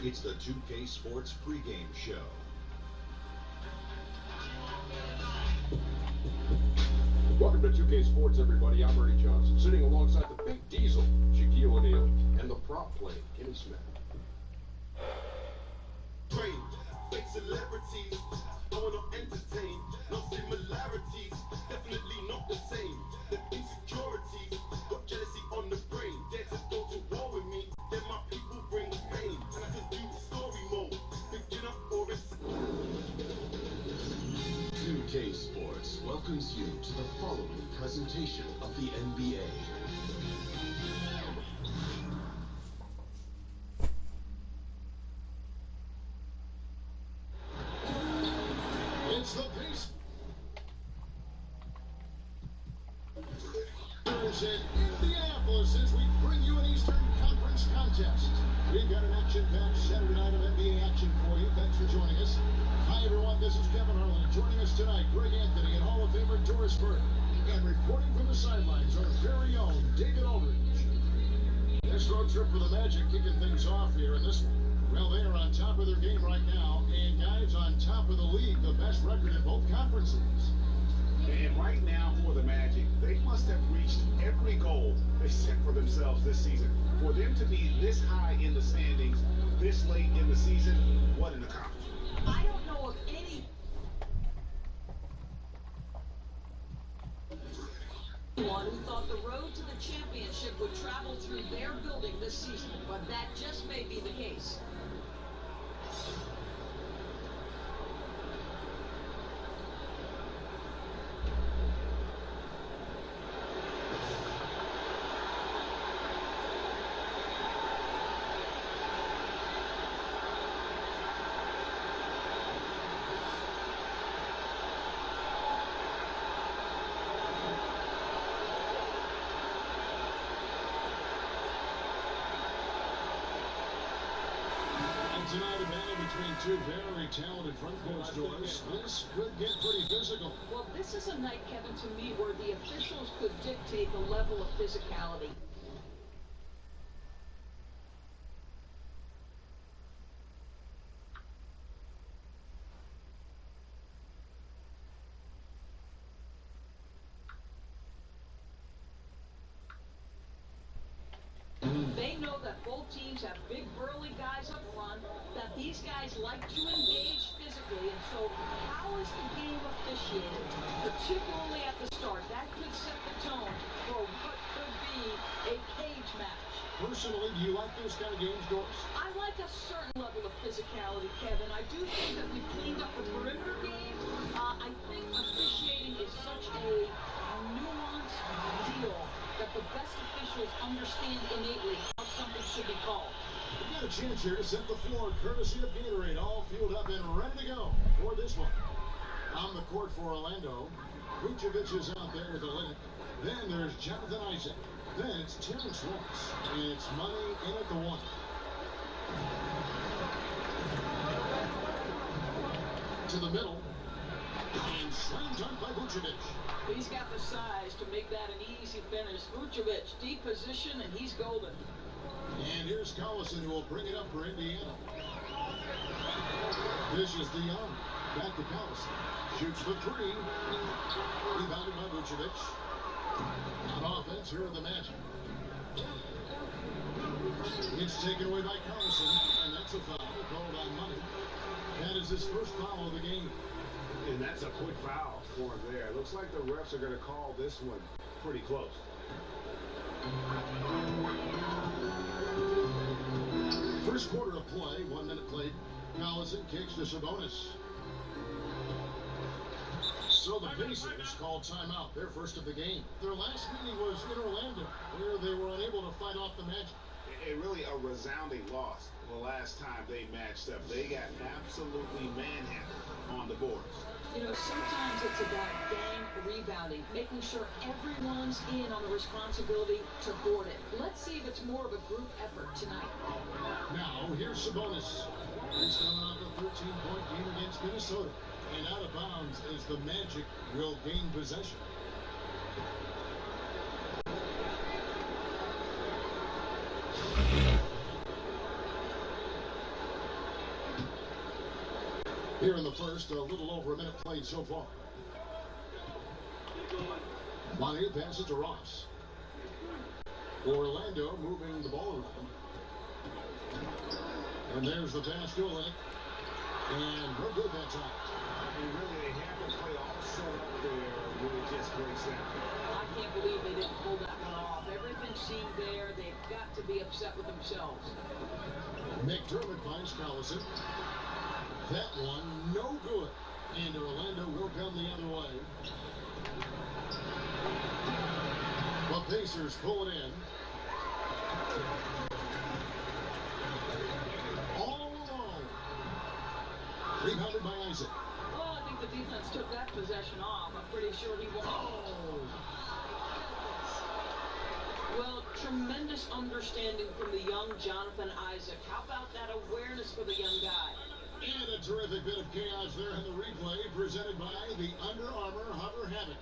It's the 2K Sports pregame show. Welcome to 2K Sports, everybody. I'm Ernie Johnson, sitting alongside the Big Diesel, Shaquille O'Neal, and the prop play, Kenny Smith. Trained, fake celebrities, I wanna entertain, no similarities, definitely not the same. The insecurities, got jealousy on the brain, dare to go to war with me, then my people bring pain, and I can do story mode, picking up or it's 2K Sports welcomes you to the following presentation of the NBA. It's the pace. In Indianapolis, as we bring you an Eastern Conference contest. We've got an action-packed Saturday night of NBA action for you. Thanks for joining us. Hi, everyone. This is Kevin Harlan. Joining us tonight, Greg Anthony and Hall of Famer Doris Burke. And reporting from the sidelines, our very own David Aldridge. This road trip for the Magic kicking things off here in this one. Well, they are on top of their game right now, and guys, on top of the league, the best record in both conferences. And right now for the Magic, they must have reached every goal they set for themselves this season. For them to be this high in the standings, this late in the season, what an accomplishment. I don't know of anyone who thought the road to the championship would travel through their building this season, but that just may be the case. Tonight, a battle between two very talented front court doors. This could get pretty physical. Well, this is a night, Kevin, to me, where the officials could dictate the level of physicality. They know that both teams have big, burly guys up front, that these guys like to engage physically, and so how is the game officiated, particularly at the start? That could set the tone for what could be a cage match. Personally, do you like those kind of games, Doris? I like a certain level of physicality, Kevin. I do think that we cleaned up the perimeter game. I think officiating is such a nuanced deal that the best officials understand innately how something should be called. We've got a chance here to set the floor, courtesy of Gatorade, all fueled up and ready to go for this one. On the court for Orlando, Vucevic is out there with a limit. Then there's Jonathan Isaac. Then it's Terrence Ross. And it's money in at the one. To the middle. And slam dunk by Vucevic. He's got the size to make that an easy finish. Vucevic, deep position, and he's golden. And here's Collison, who will bring it up for Indiana. Dishes the young. Back to Collison. Shoots the three. Rebounded by Vucevic. On offense, here are the Magic. It's taken away by Collison, and that's a foul called on money. That is his first foul of the game. And that's a quick foul for him there. Looks like the refs are going to call this one pretty close. First quarter of play, 1 minute played. Collison kicks to Sabonis. So the Pacers called timeout, their first of the game. Their last meeting was in Orlando, where they were unable to fight off the Magic. Really a resounding loss the last time they matched up. They got absolutely manhandled on the boards. You know, sometimes it's about gang rebounding, making sure everyone's in on the responsibility to board it. Let's see if it's more of a group effort tonight. Now, here's Sabonis. He's coming off a 13-point game against Minnesota. And out of bounds as the Magic will gain possession. Here in the first, a little over a minute played so far. Money passes to Ross. Orlando moving the ball around. And there's the pass to Olynyk. And no good that time. And really, they have to play all set up there when it just breaks down. I can't believe they didn't pull that one off. Everything seemed there. They've got to be upset with themselves. McDermott finds Collison. That one, no good. And Orlando will come the other way. The Pacers pull it in. All alone. Rebounded by Isaac. Well, I think the defense took that possession off. I'm pretty sure he won. Oh. Well, tremendous understanding from the young Jonathan Isaac. How about that awareness for the young guy? And a terrific bit of chaos there in the replay presented by the Under Armour Hover Havoc.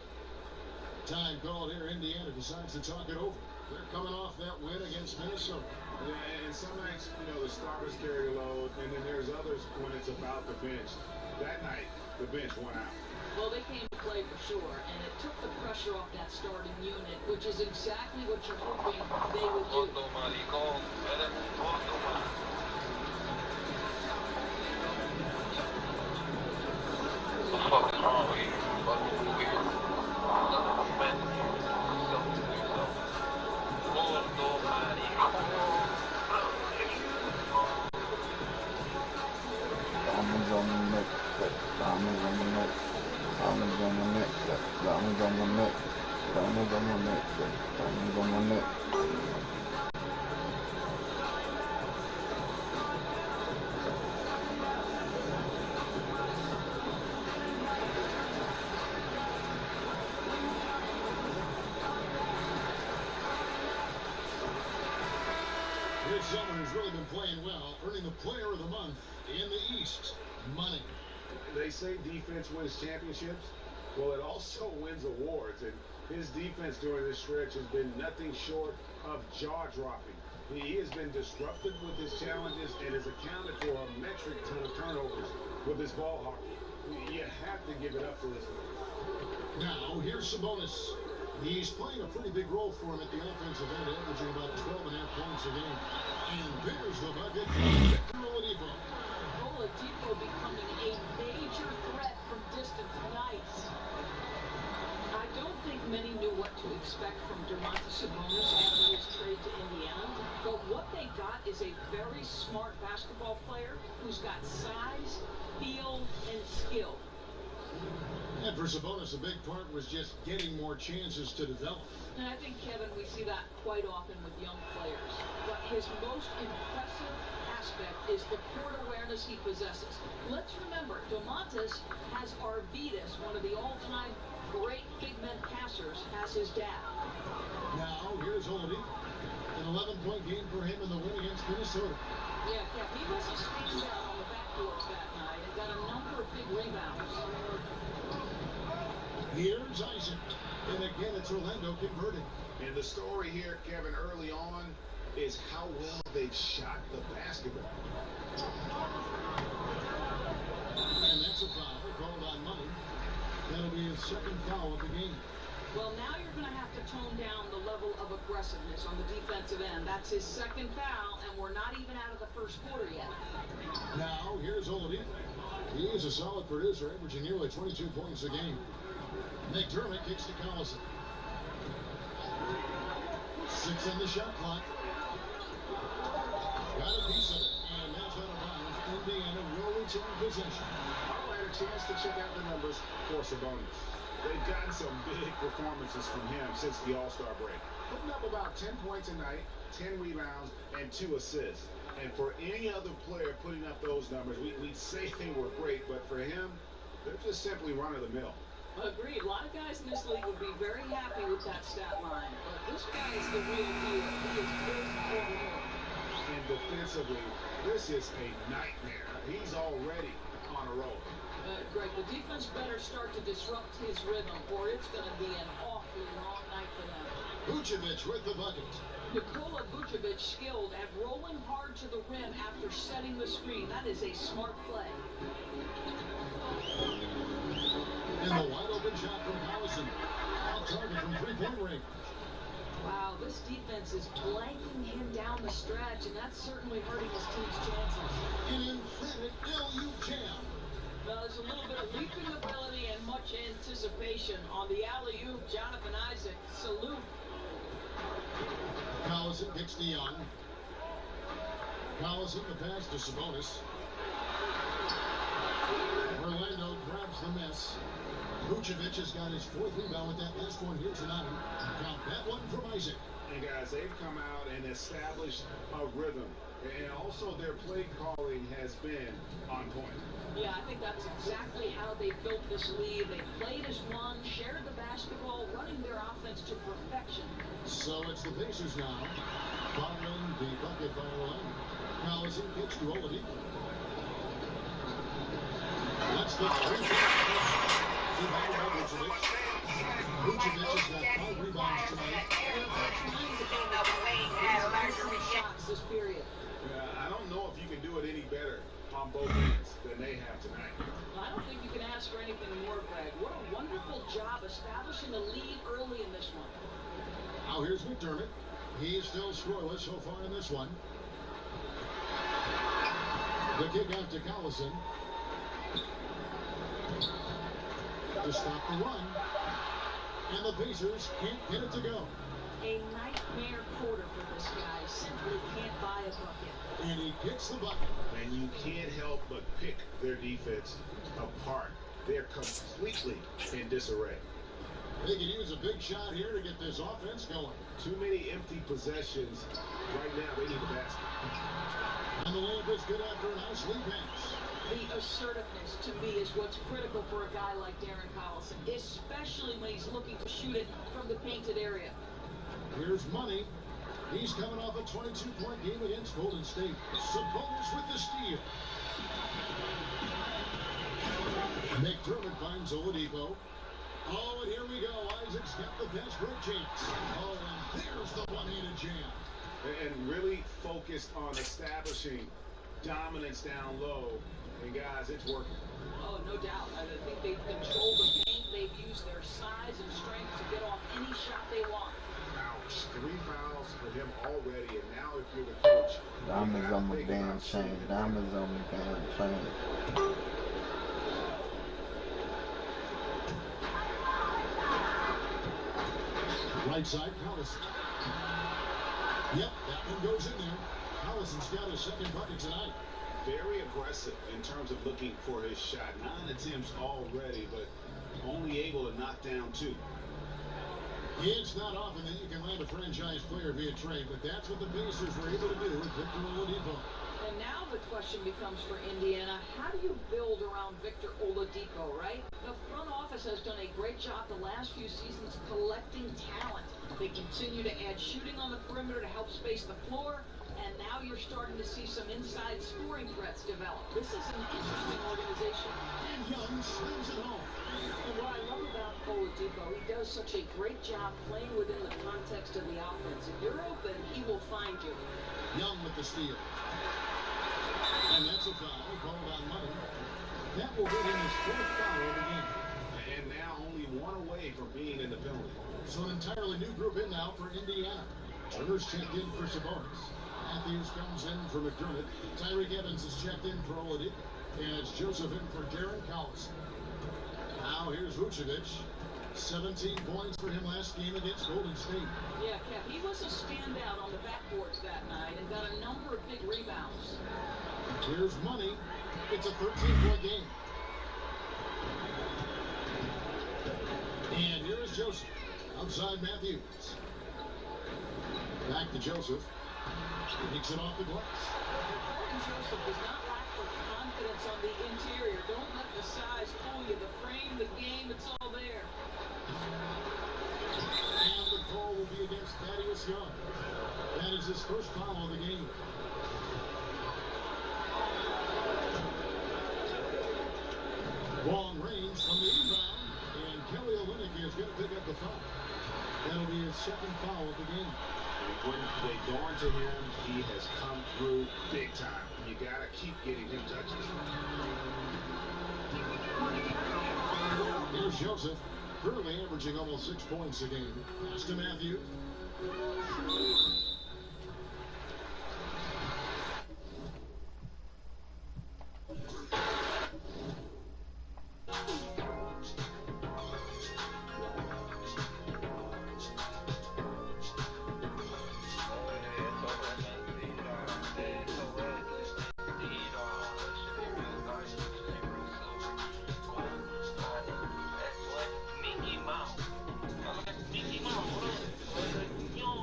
Time called here. Indiana decides to talk it over. They're coming off that win against Minnesota. Yeah, and some nights, the starters carry a load, and then there's others when it's about the bench. That night, the bench won out. Well, they came to play for sure, and it took the pressure off that starting unit, which is exactly what you're hoping they would do. What the fuck is wrong with you? Fucking weird. Diamonds on the mix, diamonds on the mix, diamonds on the mix, diamonds on the mix, diamonds on the mix, diamonds on the mix. Here's someone who's really been playing well, earning the Player of the Month in the East. Money. They say defense wins championships. Well, it also wins awards, and his defense during this stretch has been nothing short of jaw-dropping. He has been disruptive with his challenges and has accounted for a metric ton of turnovers with his ball hockey. You have to give it up for this one. Now, here's Sabonis. He's playing a pretty big role for him at the offensive end, averaging about 12.5 points a game. And there's the bucket. Oladipo. Oladipo becoming a major threat from distance. Nice. I don't think many knew what to expect from Domantas Sabonis after his trade to Indiana. But what they got is a very smart basketball player who's got size, feel, and skill. And for Sabonis, a big part was just getting more chances to develop. And I think, Kevin, we see that quite often with young players. But his most impressive aspect is the court awareness he possesses. Let's remember, Domantas has Arvidas, one of the all-time great big men passers, as his dad. Now, here's Oladipo. An 11-point game for him in the win against Minnesota. Yeah, Kev, he was a standout on the backboards that night and got a number of big rebounds. Here's Isaac. And again, it's Orlando converting. And the story here, Kevin, early on is how well they've shot the basketball. And that's a foul called on Money. That'll be his second foul of the game. Well, now you're going to have to tone down the level of aggressiveness on the defensive end. That's his second foul, and we're not even out of the first quarter yet. Now, here's Oladipo. He is a solid producer, averaging nearly 22 points a game. McDermott kicks to Collison. 6 on the shot clock. Got a piece of it, and that's out of bounds. Indiana will return possession. I'll had a chance to check out the numbers for Sabonis. They've gotten some big performances from him since the All-Star break. Putting up about 10 points a night, 10 rebounds, and 2 assists. And for any other player putting up those numbers, we'd say they were great, but for him, they're just simply run-of-the-mill. Agreed. A lot of guys in this league would be very happy with that stat line. But this guy is the real deal. He is built for more. And defensively, this is a nightmare. He's already on a roll. Greg, the defense better start to disrupt his rhythm, or it's going to be an awfully long night for them. Vucevic with the bucket. Nikola Vucevic skilled at rolling hard to the rim after setting the screen. That is a smart play. And the wide open shot from Collison. Off target from three-point range. Wow, this defense is blanking him down the stretch, and that's certainly hurting his team's chances. An emphatic LU jam. There's a little bit of leaping ability and much anticipation on the alley-oop. Jonathan Isaac, salute. Collison kicks to Young. Collison the pass to Sabonis. Orlando grabs the miss. Vucevic has got his fourth rebound with that last one here tonight. Count that one from Isaac. And guys, they've come out and established a rhythm. And also their play calling has been on point. Yeah, I think that's exactly how they built this lead. They played as one, shared the basketball, running their offense to perfection. So it's the Pacers now, following the bucket by Orlando. Collison kicks to Oladipo. That's the three-point. Vucevic has got 5 rebounds tonight. This period. I don't know if you can do it any better on both ends than they have tonight. I don't think you can ask for anything more, Greg. What a wonderful job establishing the lead early in this one. Now here's McDermott. He's still scoreless so far in this one. The kick out to Collison. To stop the run. And the Pacers can't get it to go. A nightmare quarter for this guy. Simply can't buy a bucket. And he kicks the bucket. And you can't help but pick their defense apart. They're completely in disarray. They can use a big shot here to get this offense going. Too many empty possessions. Right now, they need a basket. And the layup is good after a nice lead pass. The assertiveness, to me, is what's critical for a guy like Darren Collison, especially when he's looking to shoot it from the painted area. Here's Money. He's coming off a 22-point game against Golden State. Sabonis with the steal. McDermott finds Oladipo. Oh, and here we go. Isaac's got the best break chance. Oh, and there's the one-handed jam. And really focused on establishing dominance down low. And guys, it's working. Oh, no doubt. I think they've controlled the paint. They've used their size and strength to get off any shot they want. Ouch. 3 fouls for him already. And now if you're the coach, diamonds on my damn chain. Diamonds on my damn chain. Right side, Collison. Yep, that one goes in there. Collison's got his second bucket tonight. Very aggressive in terms of looking for his shot. 9 attempts already, but only able to knock down 2. It's not often that you can land a franchise player via trade, but that's what the Pacers were able to do with Victor Oladipo. And now the question becomes for Indiana, how do you build around Victor Oladipo, right? The front office has done a great job the last few seasons collecting talent. They continue to add shooting on the perimeter to help space the floor, and now you're starting to see some inside scoring threats develop. This is an interesting organization. And Young slams it home. And what I love about Oladipo, he does such a great job playing within the context of the offense. If you're open, he will find you. Young with the steal. And that's a foul called on Money. That will get him his 4th foul of the game. And now only 1 away from being in the penalty. So an entirely new group in now for Indiana. Turner's checked in for Sabonis. Matthews comes in for McDermott. Tyreek Evans is checked in for Oladipo. And it's Joseph in for Darren Collison. Now here's Vucevic. 17 points for him last game against Golden State. Yeah, Kev, he was a standout on the backboards that night and got a number of big rebounds. Here's Money. It's a 13-point game. And here is Joseph. Outside Matthews. Back to Joseph. He takes it off the glass. Joseph does not lack for confidence on the interior. Don't let the size fool you. The frame, the game, it's all there. And the call will be against Thaddeus Young. That is his first foul of the game. Long range from the inbound, and Kelly Olynyk is going to pick up the foul. That'll be his his second foul of the game. And when they go into him, he has come through big time. You got to keep getting him touches. Here's Joseph, currently averaging almost 6 points a game. Pass to Matthew.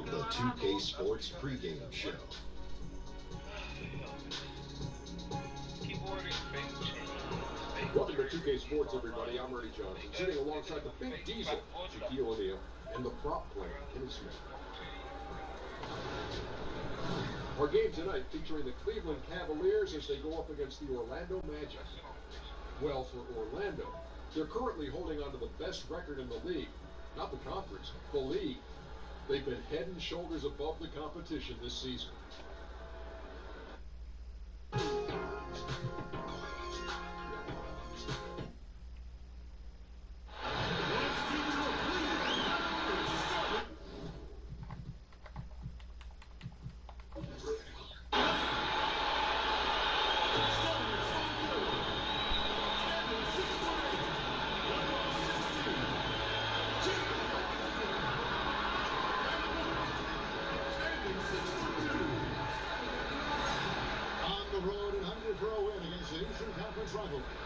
The 2K Sports pregame show. Welcome to 2K Sports, everybody. I'm Ernie Johnson, sitting alongside the Big Diesel, Shaquille O'Neal, and the prop player, Kenny Smith. Our game tonight featuring the Cleveland Cavaliers as they go up against the Orlando Magic. Well, for Orlando, they're currently holding on to the best record in the league. Not the conference, the league. They've been head and shoulders above the competition this season.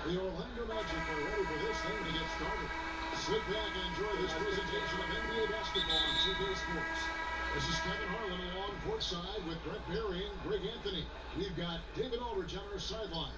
The Orlando Magic are ready for this thing to get started. Sit back and enjoy this presentation of NBA basketball on 2K Sports. This is Kevin Harlan along courtside with Brett Berry and Greg Anthony. We've got David Aldridge on our sideline.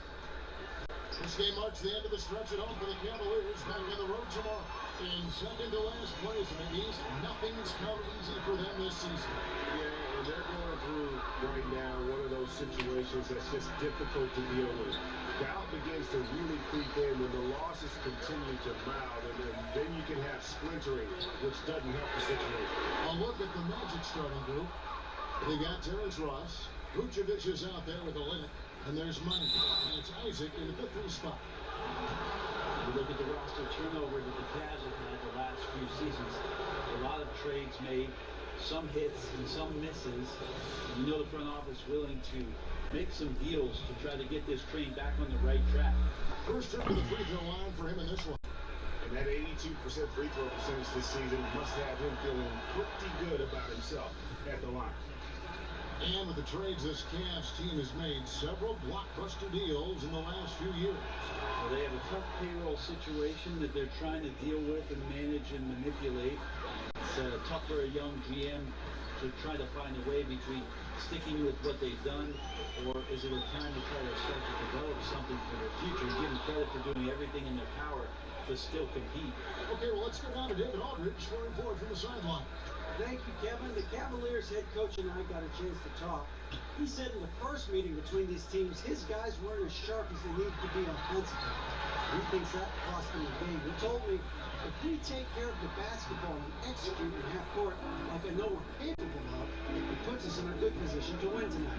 This game marks the end of the stretch at home for the Cavaliers, back on the road tomorrow. In second to last place in the East, nothing's come easy for them this season. Yeah, and they're going through right now one of those situations that's just difficult to deal with. Doubt begins to really creep in when the losses continue to mount, and then you can have splintering, which doesn't help the situation. A look at the Magic starting group. They got Terrence Ross. Vucevic is out there with a limit, and there's money. And it's Isaac in the 3 spot. You look at the roster turnover that the Cavs have had the last few seasons. A lot of trades made, some hits and some misses. You know the front office willing to make some deals to try to get this train back on the right track. First trip to the free throw line for him in this one. And that 82% free throw percentage this season must have him feeling pretty good about himself at the line. And with the trades this Cavs team has made, several blockbuster deals in the last few years. Well, they have a tough payroll situation that they're trying to deal with and manage and manipulate. It's tough for a young GM to try to find a way between sticking with what they've done, or is it a time to try to start to develop something for the future, give them credit for doing everything in their power to still compete. Okay, well, let's go down to David Aldridge for a report from the sideline. Thank you, Kevin. The Cavaliers head coach and I got a chance to talk. He said in the first meeting between these teams, his guys weren't as sharp as they needed to be offensively. He thinks that cost him the game. He told me, if we take care of the basketball and execute in half court like I know we're capable of, it puts us in a good position to win tonight.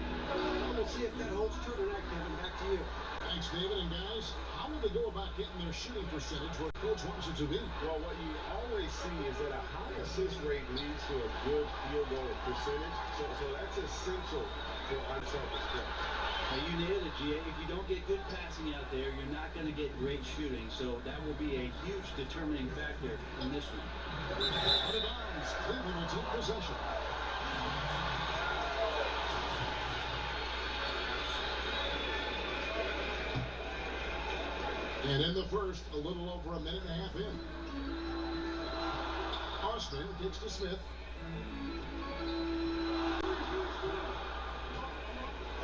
We'll see if that holds true tonight, Kevin. Back to you. Thanks, David. And guys, how will they go about getting their shooting percentage where coach wants it to be? Well, what you always see is that a high assist rate leads to a good field goal percentage. So that's essential for unselfish play. Now you nailed it, GA. If you don't get good passing out there, you're not going to get great shooting. So that will be a huge determining factor in this one. Out of bounds, Cleveland will take possession. And in the first, a little over a minute and a half in. Austin kicks to Smith.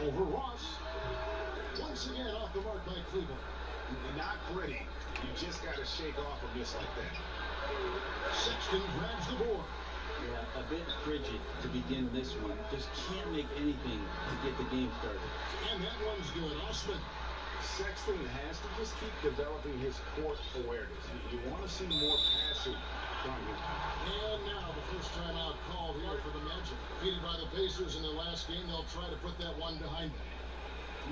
Over Ross. Once again off the mark by Cleveland. Not pretty. You just got to shake off a miss like that. Sexton grabs the board. Yeah, a bit frigid to begin this one. Just can't make anything to get the game started. And that one's good. Osman. Sexton has to just keep developing his court awareness. You want to see more passing from him. And now the first timeout called here for the Magic. Defeated by the Pacers in their last game, they'll try to put that one behind them.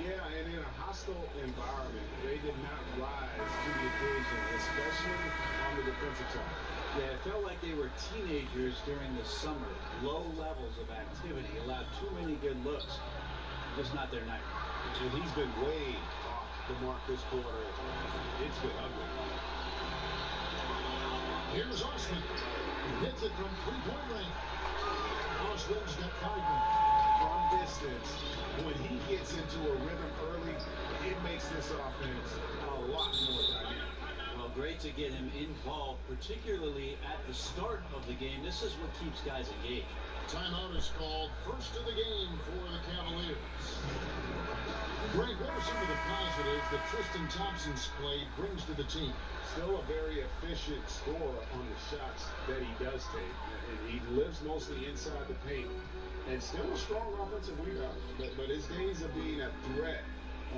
Yeah, and in a hostile environment, they did not rise to the occasion, especially on the defensive side. Yeah, it felt like they were teenagers during the summer. Low levels of activity, allowed too many good looks. Just not their night. And he's been way off the mark this quarter. It's been ugly. Here's Austin. He hits it from three-point range. Austin's got 5 minutes. From distance, when he gets into a rhythm early, it makes this offense a lot more dynamic. Well, great to get him involved, particularly at the start of the game. This is what keeps guys engaged. Timeout is called. First of the game for the Cavaliers. Greg, what are some of the positives that Tristan Thompson's play brings to the team? Still a very efficient scorer on the shots that he does take. And he lives mostly inside the paint. And still a strong offensive rebounder. But his days of being a threat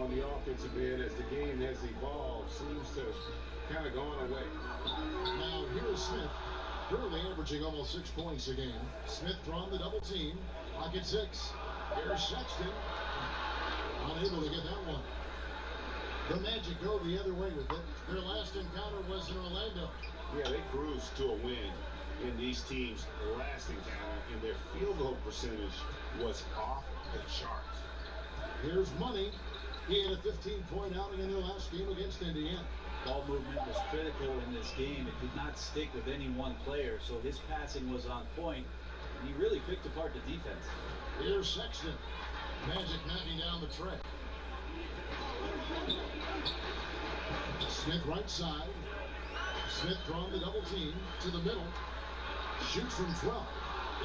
on the offensive end as the game has evolved seems to kind of gone away. Now, here's Smith. Currently averaging almost 6 points a game. Smith throwing the double team. Pocket 6. Here's Sexton. Unable to get that one. The Magic go the other way with it. Their last encounter was in Orlando. Yeah, they cruised to a win in these teams' last encounter, and their field goal percentage was off the charts. Here's Money. He had a 15-point outing in their last game against Indiana. Ball movement was critical in this game. It did not stick with any one player, so his passing was on point. And he really picked apart the defense. Here's Sexton. Magic knocking down the tray. Smith right side. Smith throwing the double team to the middle. Shoots from 12.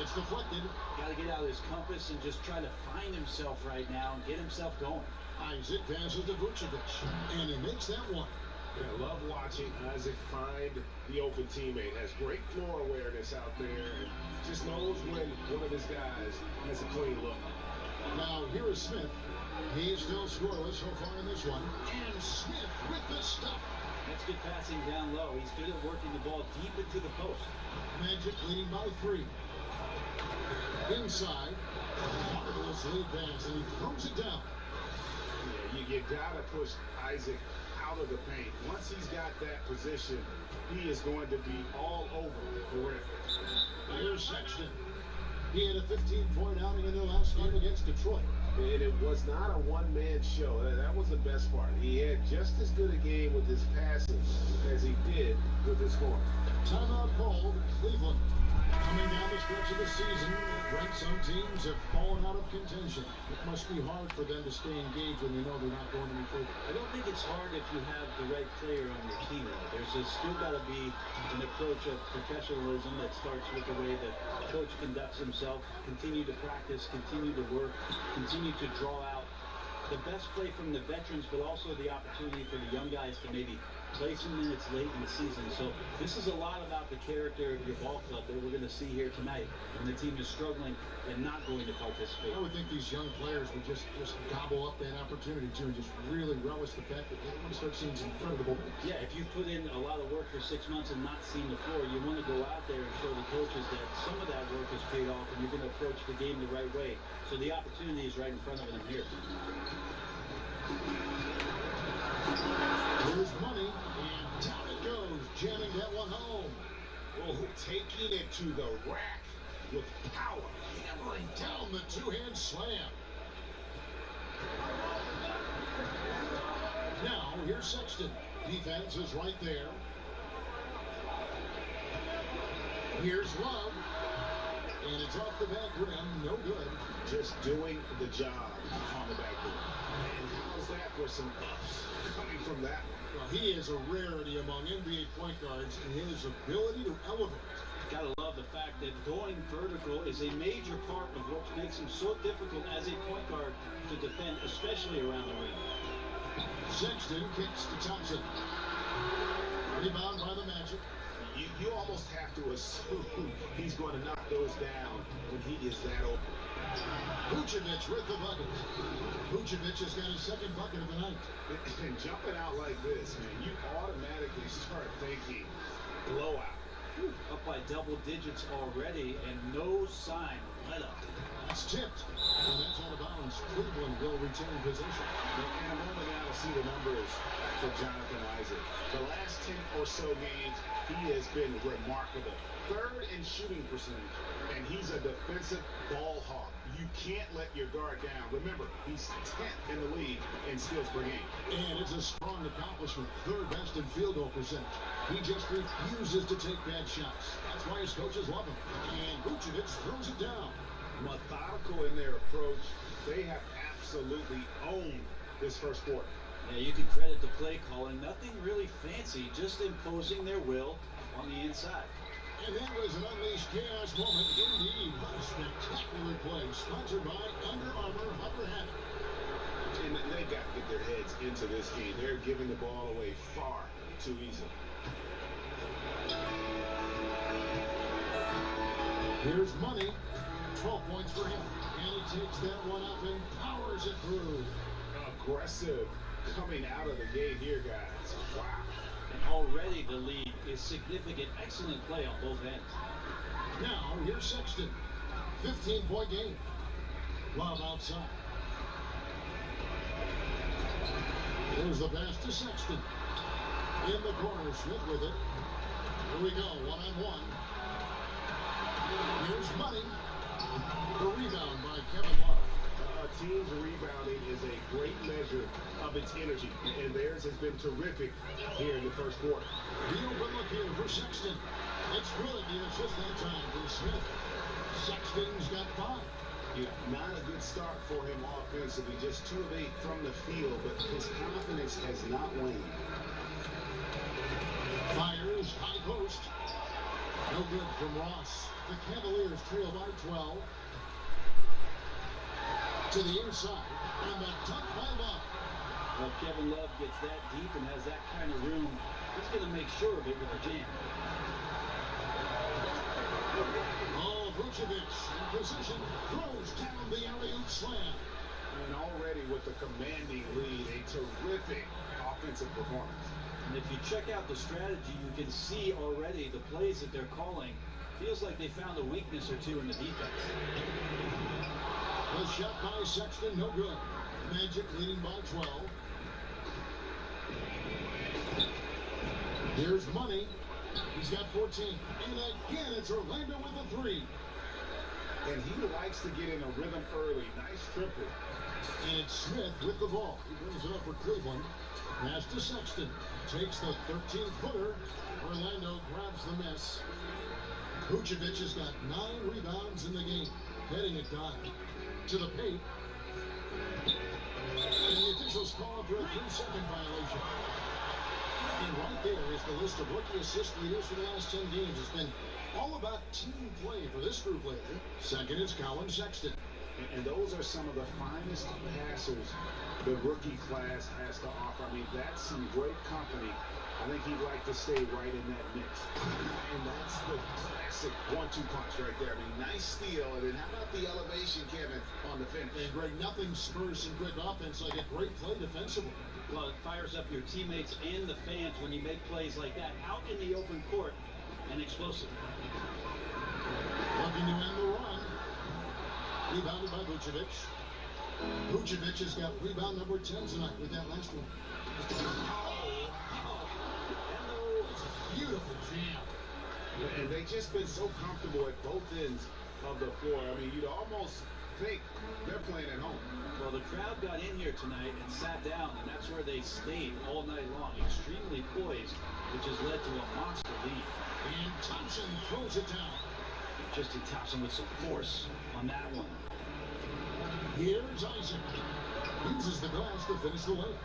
It's deflected. Got to get out of his compass and just try to find himself right now and get himself going. Isaac passes to Vucevic, and he makes that one. Yeah, I love watching Isaac find the open teammate. Has great floor awareness out there and just knows when one of his guys has a clean look. Now, here is Smith. He's still scoreless so far in this one. And Smith with the stuff. That's good passing down low. He's good at working the ball deep into the post. Magic leading by 3. Inside. Marvelous lead pass, and he throws it down. Yeah, you gotta push Isaac out of the paint. Once he's got that position, he is going to be all over the rim. Here's Sexton. He had a 15-point outing in their last game against Detroit. And it was not a one-man show. That was the best part. He had just as good a game with his passing as he did with his scoring. Timeout called. Cleveland. Coming down the stretch of the season, Brent, some teams have fallen out of contention. It must be hard for them to stay engaged when they know they're not going any further. I don't think it's hard if you have the right player on your team. There's still got to be an approach of professionalism that starts with the way the coach conducts himself. Continue to practice, continue to work, continue to draw out the best play from the veterans, but also the opportunity for the young guys to maybe play some minutes late in the season. So this is a lot about the character of your ball club that we're going to see here tonight when the team is struggling and not going to participate. I would think these young players would just gobble up that opportunity too and just really relish the fact that they want to start seeing some incredible things. Yeah, if you put in a lot of work for 6 months and not seen the floor, you want to go out there and show the coaches that some of that work has paid off and you're going to approach the game the right way. So the opportunity is right in front of them here. Here's Money, and down it goes, jamming that one home. Oh, taking it to the rack with power. Hammering down the two-hand slam. Now, here's Sexton. Defense is right there. Here's Love. And it's off the back rim. No good. Just doing the job on the back rim. And how's that for some ups coming from that? Well, he is a rarity among NBA point guards in his ability to elevate. Gotta love the fact that going vertical is a major part of what makes him so difficult as a point guard to defend, especially around the rim. Sexton kicks to Thompson. Rebound by the Magic. You almost have to assume he's going to knock those down when he is that open. Vucevic with the bucket. Vucevic has got his second bucket of the night. And jumping out like this, man, you automatically start thinking blowout. Up by double digits already, and no sign of let up. It's tipped, and that's out of bounds. Cleveland will retain possession. And a moment now to see the numbers for Jonathan Isaac. The last 10 or so games, he has been remarkable. Third in shooting percentage, and he's a defensive ball hawk. You can't let your guard down. Remember, he's 10th in the league in steals per game. And it's a strong accomplishment. Third best in field goal percentage. He just refuses to take bad shots. That's why his coaches love him. And Vucevic throws it down. Methodical in their approach. They have absolutely owned this first quarter. Yeah, you can credit the play calling. Nothing really fancy, just imposing their will on the inside. And that was an unleashed chaos moment indeed. What a spectacular play. Sponsored by Under Armour Hover Hat. And they've got to get their heads into this game. They're giving the ball away far too easily. Here's Money. 12 points for him. And he takes that one up and powers it through. Aggressive coming out of the gate here, guys. Wow. And already the lead is significant. Excellent play on both ends. Now, here's Sexton. 15-point game. Lob outside. Here's the pass to Sexton. In the corner, Smith with it. Here we go, one-on-one. Here's Money. The rebound by Kevin Love. A team's rebounding is a great measure of its energy, and theirs has been terrific here in the first quarter. The open look here for Sexton. It's good. The assist that time from Smith. Sexton's got 5. Yeah, not a good start for him offensively, just 2 of 8 from the field, but his confidence has not waned. Fires, high post. No good from Ross. The Cavaliers trail by 12. To the inside, and the dunk by Love. Well, Kevin Love gets that deep and has that kind of room. He's going to make sure of it with a jam. Oh, Vucevic in position, throws down the alley-oop slam. And already with the commanding lead, a terrific offensive performance. And if you check out the strategy, you can see already the plays that they're calling. Feels like they found a weakness or two in the defense. The shot by Sexton, no good. Magic leading by 12. Here's Money. He's got 14. And again, it's Orlando with the 3. And he likes to get in a rhythm early. Nice triple. And it's Smith with the ball. He brings it up for Cleveland. Pass to Sexton. Takes the 13-footer. Orlando grabs the miss. Vucevic has got 9 rebounds in the game. Heading it down to the paint. And the officials call for a 3-second violation. And right there is the list of rookie assist leaders for the last 10 games. It's been all about team play for this group lately. Second is Colin Sexton. And those are some of the finest passers the rookie class has to offer. I mean, that's some great company. I think he'd like to stay right in that mix. And that's the classic 1-2 punch right there. I mean, nice steal. And then how about the elevation, Kevin, on the finish? And Greg, nothing spurs some quick offense like a great play defensively. Well, it fires up your teammates and the fans when you make plays like that out in the open court and explosive. Looking to end the run. Rebounded by Vucevic. Vucevic has got rebound number 10 tonight with that last one. Beautiful jam. And they've just been so comfortable at both ends of the floor. I mean, you'd almost think they're playing at home. Well, the crowd got in here tonight and sat down, and that's where they stayed all night long. Extremely poised, which has led to a monster lead. And Thompson throws it down. Justin Thompson with some force on that one. Here's Isaac. Uses the glass to finish the layup.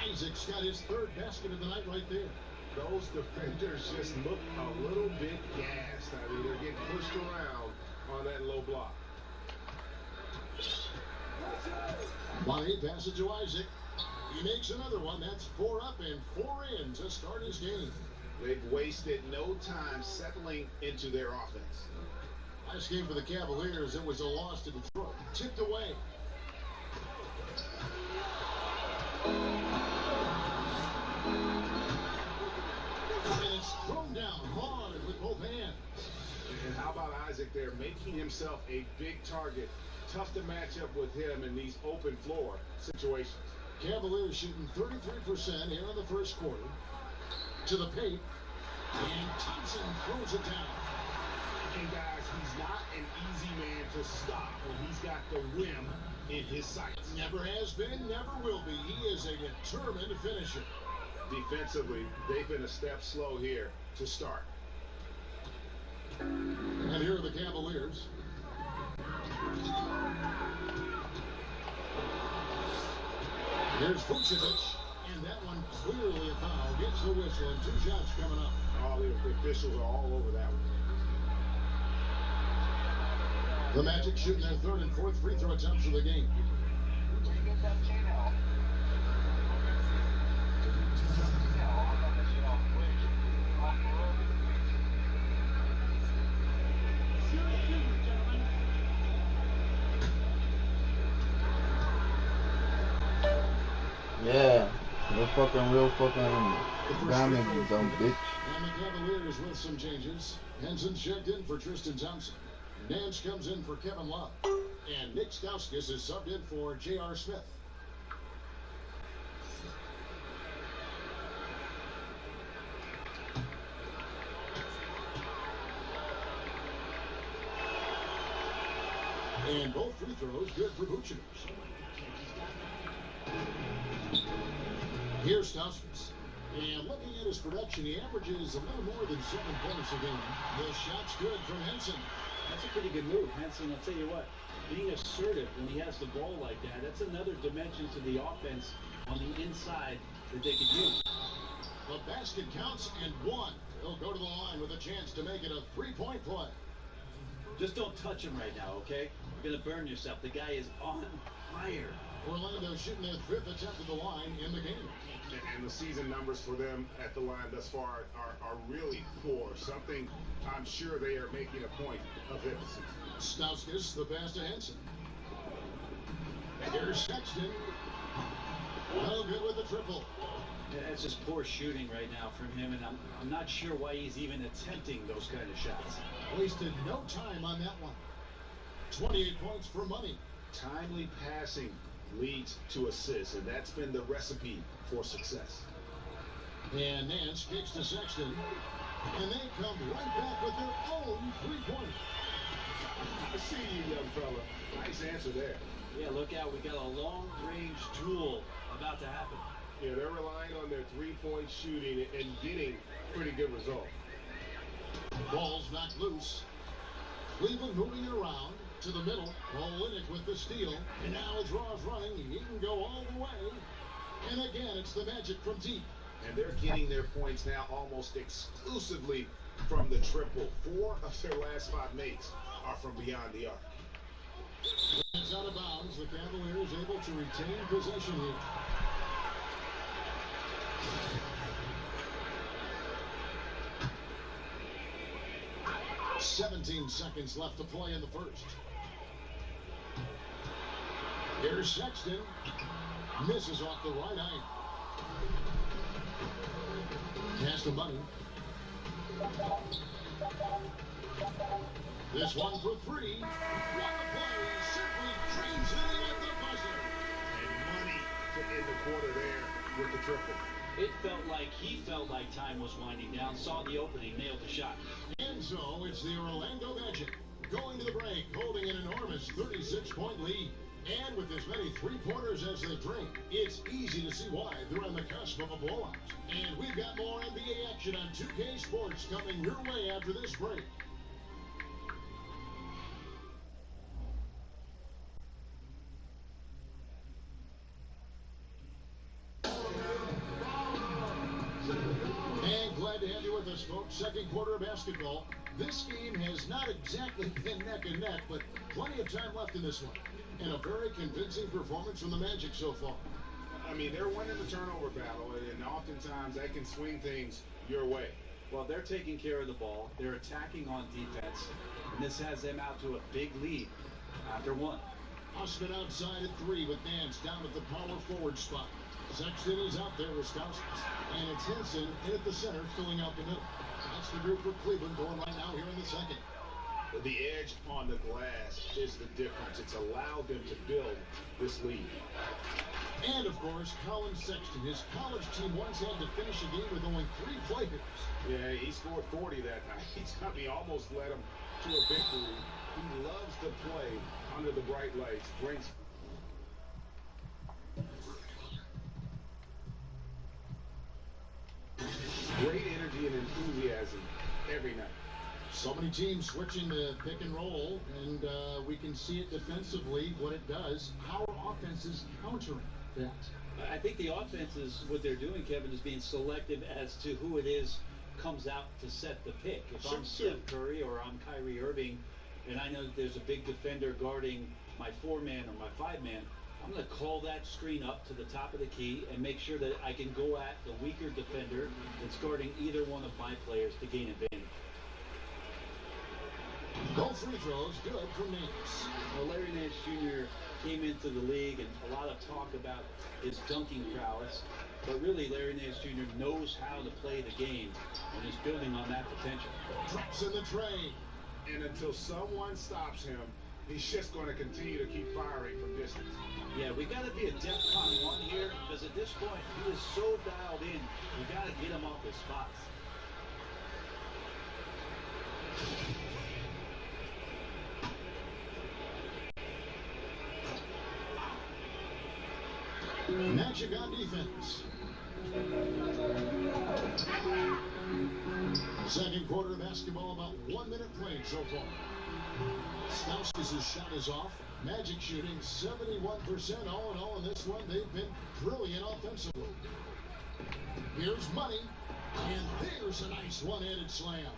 Isaac's got his 3rd basket of the night right there. Those defenders just look a little bit gassed. I mean, they're getting pushed around on that low block. Money passes to Isaac. He makes another one. That's 4 up and 4 in to start his game. They've wasted no time settling into their offense. Last game for the Cavaliers, it was a loss to Detroit. Tipped away. And it's thrown down hard with both Magic there, making himself a big target. Tough to match up with him in these open floor situations. Cavaliers shooting 33% here in the first quarter. To the paint. And Thompson throws it down. And guys, he's not an easy man to stop when he's got the rim in his sights. Never has been, never will be. He is a determined finisher. Defensively, they've been a step slow here to start. And here are the Cavaliers. Here's Vucevic, and that one clearly a foul. Gets the whistle, and 2 shots coming up. All the officials are all over that one. The Magic shooting their 3rd and 4th free throw attempts of the game. Yeah, real fucking damage, you dumb bitch. And the Cavaliers with some changes. Henson checked in for Tristan Thompson. Nance comes in for Kevin Love. And Nick Stauskas is subbed in for J.R. Smith. And both free throws good for Vucevic. Here's Stauskas. And looking at his production, he averages a little more than 7 points a game. The shot's good from Henson. That's a pretty good move, Henson. I'll tell you what, being assertive when he has the ball like that, that's another dimension to the offense on the inside that they could use. The basket counts and 1. He'll go to the line with a chance to make it a 3-point play. Just don't touch him right now, okay? You're going to burn yourself. The guy is on fire. Orlando shooting their 5th attempt at the line in the game. And the season numbers for them at the line thus far are really poor. Something I'm sure they are making a point of emphasis. Stauskas, the pass to Henson. Here's Sexton. No good with the triple. Yeah, that's just poor shooting right now from him, and I'm not sure why he's even attempting those kind of shots. Wasted no time on that one. 28 points for money. Timely passing leads to assists, and that's been the recipe for success. And Nance kicks to Sexton, and they come right back with their own 3-pointer. I see you, young fella. Nice answer there. Yeah, look out. We got a long-range duel about to happen. Yeah, they're relying on their 3-point shooting and getting pretty good results. Ball's knocked loose. Cleveland moving it around to the middle. Olynyk with the steal. And now it's Ross running. He can go all the way. And again, it's the Magic from deep. And they're getting their points now almost exclusively from the triple. 4 of their last 5 makes are from beyond the arc. It's out of bounds. The Cavaliers able to retain possession here. 17 seconds left to play in the first. Here's Sexton. Misses off the right eye. Pass to Money. This one for 3. What a play. Simply drains it in at the buzzer. And Money to end the quarter there with the triple. It he felt like time was winding down, saw the opening, nailed the shot. And so it's the Orlando Magic going to the break, holding an enormous 36-point lead. And with as many three-pointers as they bring, it's easy to see why they're on the cusp of a blowout. And we've got more NBA action on 2K Sports coming your way after this break. And glad to have you with us, folks. Second quarter of basketball. This game has not exactly been neck and neck, but plenty of time left in this one. And a very convincing performance from the Magic so far. I mean, they're winning the turnover battle, and oftentimes they can swing things your way. Well, they're taking care of the ball. They're attacking on defense. And this has them out to a big lead after one. Osman outside at 3 with Nance down at the power forward spot. Sexton is out there with Stauskas. And it's Henson in at the center filling out the middle. That's the group for Cleveland going right now here in the second. The edge on the glass is the difference. It's allowed them to build this lead. And, of course, Colin Sexton. His college team once had to finish a game with only 3 players. Yeah, he scored 40 that night. He almost led them to a victory. He loves to play under the bright lights. Brings great energy and enthusiasm every night. So many teams switching the pick and roll, and we can see it defensively, what it does. How are offenses countering that? I think the offense is what they're doing, Kevin, is being selective as to who it is comes out to set the pick. If I'm Steph Curry or I'm Kyrie Irving, and I know that there's a big defender guarding my 4-man or my 5-man, I'm going to call that screen up to the top of the key and make sure that I can go at the weaker defender that's guarding either one of my players to gain advantage. Both free throws good for Nance. Well, Larry Nance Jr. came into the league, and a lot of talk about his dunking prowess. But really, Larry Nance Jr. knows how to play the game and is building on that potential. Drops in the tray. And until someone stops him, he's just going to continue to keep firing from distance. Yeah, we got to be a DEFCON 1 here, because at this point, he is so dialed in, we got to get him off his spots. Magic on defense. Second quarter of basketball, about 1 minute played so far. Stauskas' shot is off. Magic shooting 71% all in all in this one. They've been brilliant offensively. Here's money, and there's a nice one-handed slam.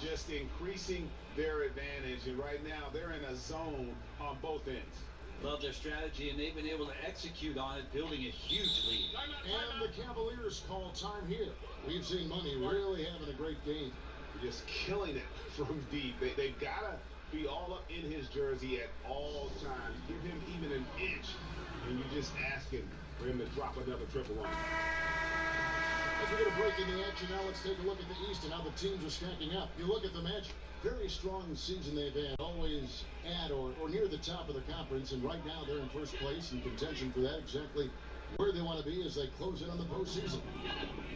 Just increasing their advantage, and right now they're in a zone on both ends. Love their strategy, and they've been able to execute on it, building a huge lead. And the Cavaliers call time here. We've seen Money really having a great game. Just killing it from deep. They've got to be all up in his jersey at all times. Give him even an inch, and you're just asking for him to drop another triple on him. As we get a break in the action now, let's take a look at the East and how the teams are stacking up. You look at the Magic, very strong season they've had, always at or near the top of the conference, and right now they're in first place in contention for that, exactly where they want to be as they close in on the postseason.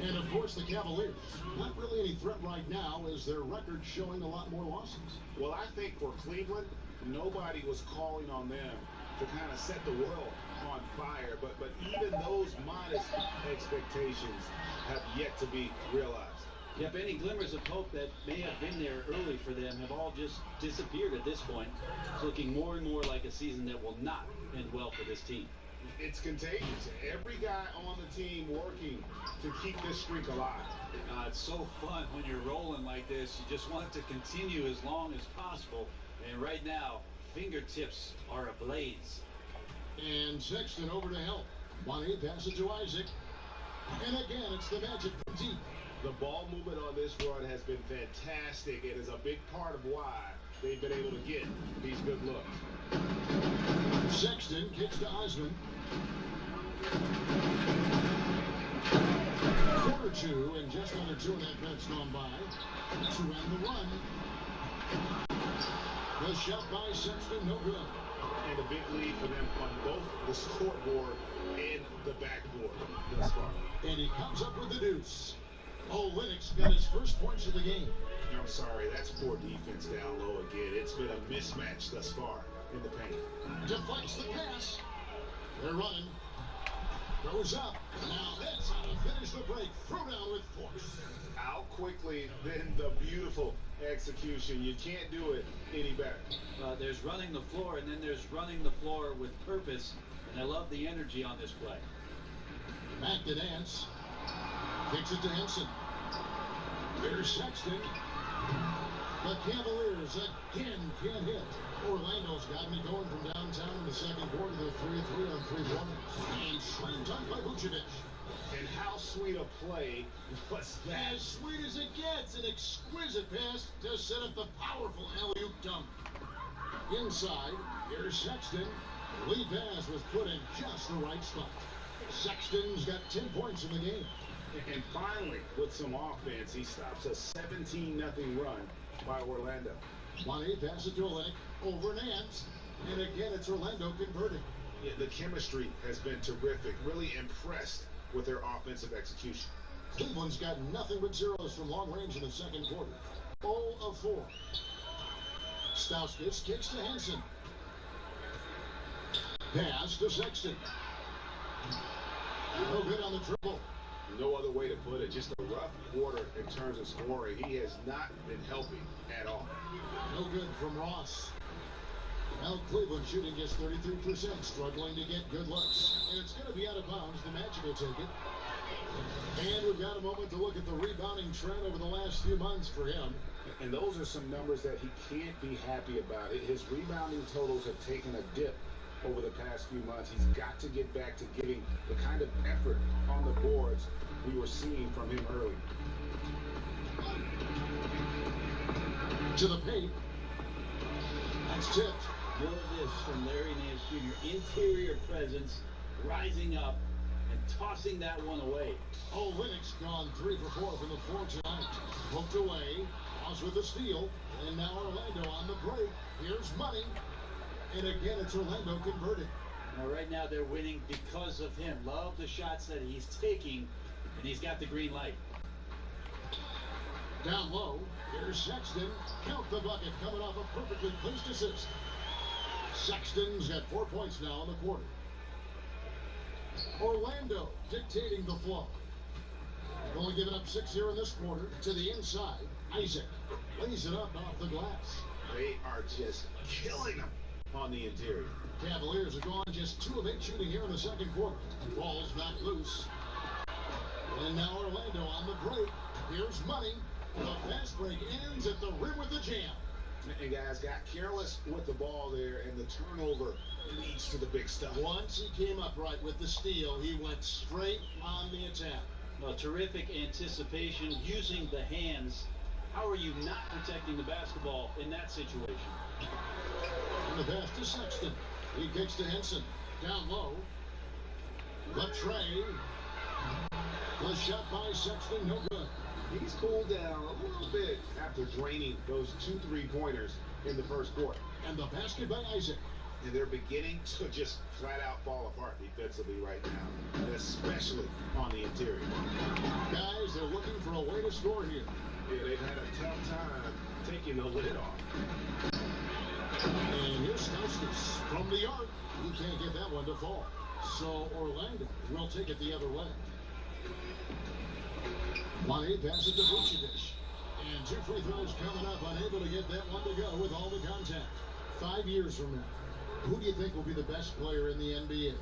And of course the Cavaliers, not really any threat right now as their record showing a lot more losses. Well, I think for Cleveland, nobody was calling on them to kind of set the world on fire, but even those modest expectations have yet to be realized. Yep, any glimmers of hope that may have been there early for them have all just disappeared at this point. It's looking more and more like a season that will not end well for this team. It's contagious. Every guy on the team working to keep this streak alive. It's so fun when you're rolling like this. You just want it to continue as long as possible. And right now, fingertips are ablaze. And Sexton over to help. Money passes to Isaac. And again, it's the Magic from deep. The ball movement on this run has been fantastic. It is a big part of why they've been able to get these good looks. Sexton kicks to Osman. Quarter two, and just under 2.5 minutes gone by to end the run. The shot by Sexton, no good. And a big lead for them on both the scoreboard and the backboard thus far. And he comes up with the deuce. Oh, Lennox got his first points of the game. I'm sorry, that's poor defense down low again. It's been a mismatch thus far in the paint. Deflects the pass. They're running. Goes up. Now that's how to finish the break. Throw down with force. Out quickly, then the beautiful execution. You can't do it any better. There's running the floor, and then there's running the floor with purpose. And I love the energy on this play. Back to Nance. Kicks it to Henson. Here's Sexton. The Cavaliers again can't hit. Orlando's got me going from downtown in the second quarter. They're 3-3 on 3 pointers. And slam dunk by Vucevic. And how sweet a play was that? As sweet as it gets. An exquisite pass to set up the powerful alley-oop dunk. Inside, here's Sexton. The lead pass was put in just the right spot. Sexton's got 10 points in the game. And finally, with some offense, he stops a 17-0 run by Orlando. Money passes to Olynyk over Nance. And again, it's Orlando converting. Yeah, the chemistry has been terrific. Really impressed with their offensive execution. Cleveland's got nothing but zeros from long range in the second quarter. 0 of 4. Stauskas kicks to Henson. Pass to Sexton. No good on the triple. No other way to put it. Just a rough quarter in terms of scoring. He has not been helping at all. No good from Ross. Well, Cleveland shooting just 33%, struggling to get good looks. And it's going to be out of bounds. The Magic will take it. And we've got a moment to look at the rebounding trend over the last few months for him. And those are some numbers that he can't be happy about. His rebounding totals have taken a dip over the past few months. He's got to get back to giving the kind of effort on the boards we were seeing from him early. To the paint. That's tipped. More of this from Larry Nance Jr. Interior presence, rising up and tossing that one away. Olynyk's gone 3 for 4 from the floor tonight. Hooked away. Ross with the steal. And now Orlando on the break. Here's money. And again, it's Orlando converting. Now, right now, they're winning because of him. Love the shots that he's taking, and he's got the green light. Down low, here's Sexton. Count the bucket, coming off a perfectly placed assist. Sexton's got 4 points now in the quarter. Orlando dictating the flow. They've only given up 6 here in this quarter. To the inside, Isaac lays it up off the glass. They are just killing them on the interior. Cavaliers are gone just 2 of 8 shooting here in the second quarter. Ball's knocked loose. And now Orlando on the break. Here's money. The fast break ends at the rim with the jam. And guys got careless with the ball there, and the turnover leads to the big stuff. Once he came up right with the steal, he went straight on the attack. Well, terrific anticipation using the hands. How are you not protecting the basketball in that situation? And the pass to Sexton. He kicks to Henson. Down low. Latre. The shot by Sexton, no good. He's cooled down a little bit after draining those 2 3-pointers in the first quarter. And the basket by Isaac. And they're beginning to just flat out fall apart defensively right now, especially on the interior. Guys, they're looking for a way to score here. Yeah, they've had a tough time taking the lid off. And here's Stauskas from the arc. You can't get that one to fall. So Orlando will take it the other way. Money passes to Vucevic. And 2 free throws coming up. Unable to get that one to go with all the contact. 5 years from now, who do you think will be the best player in the NBA?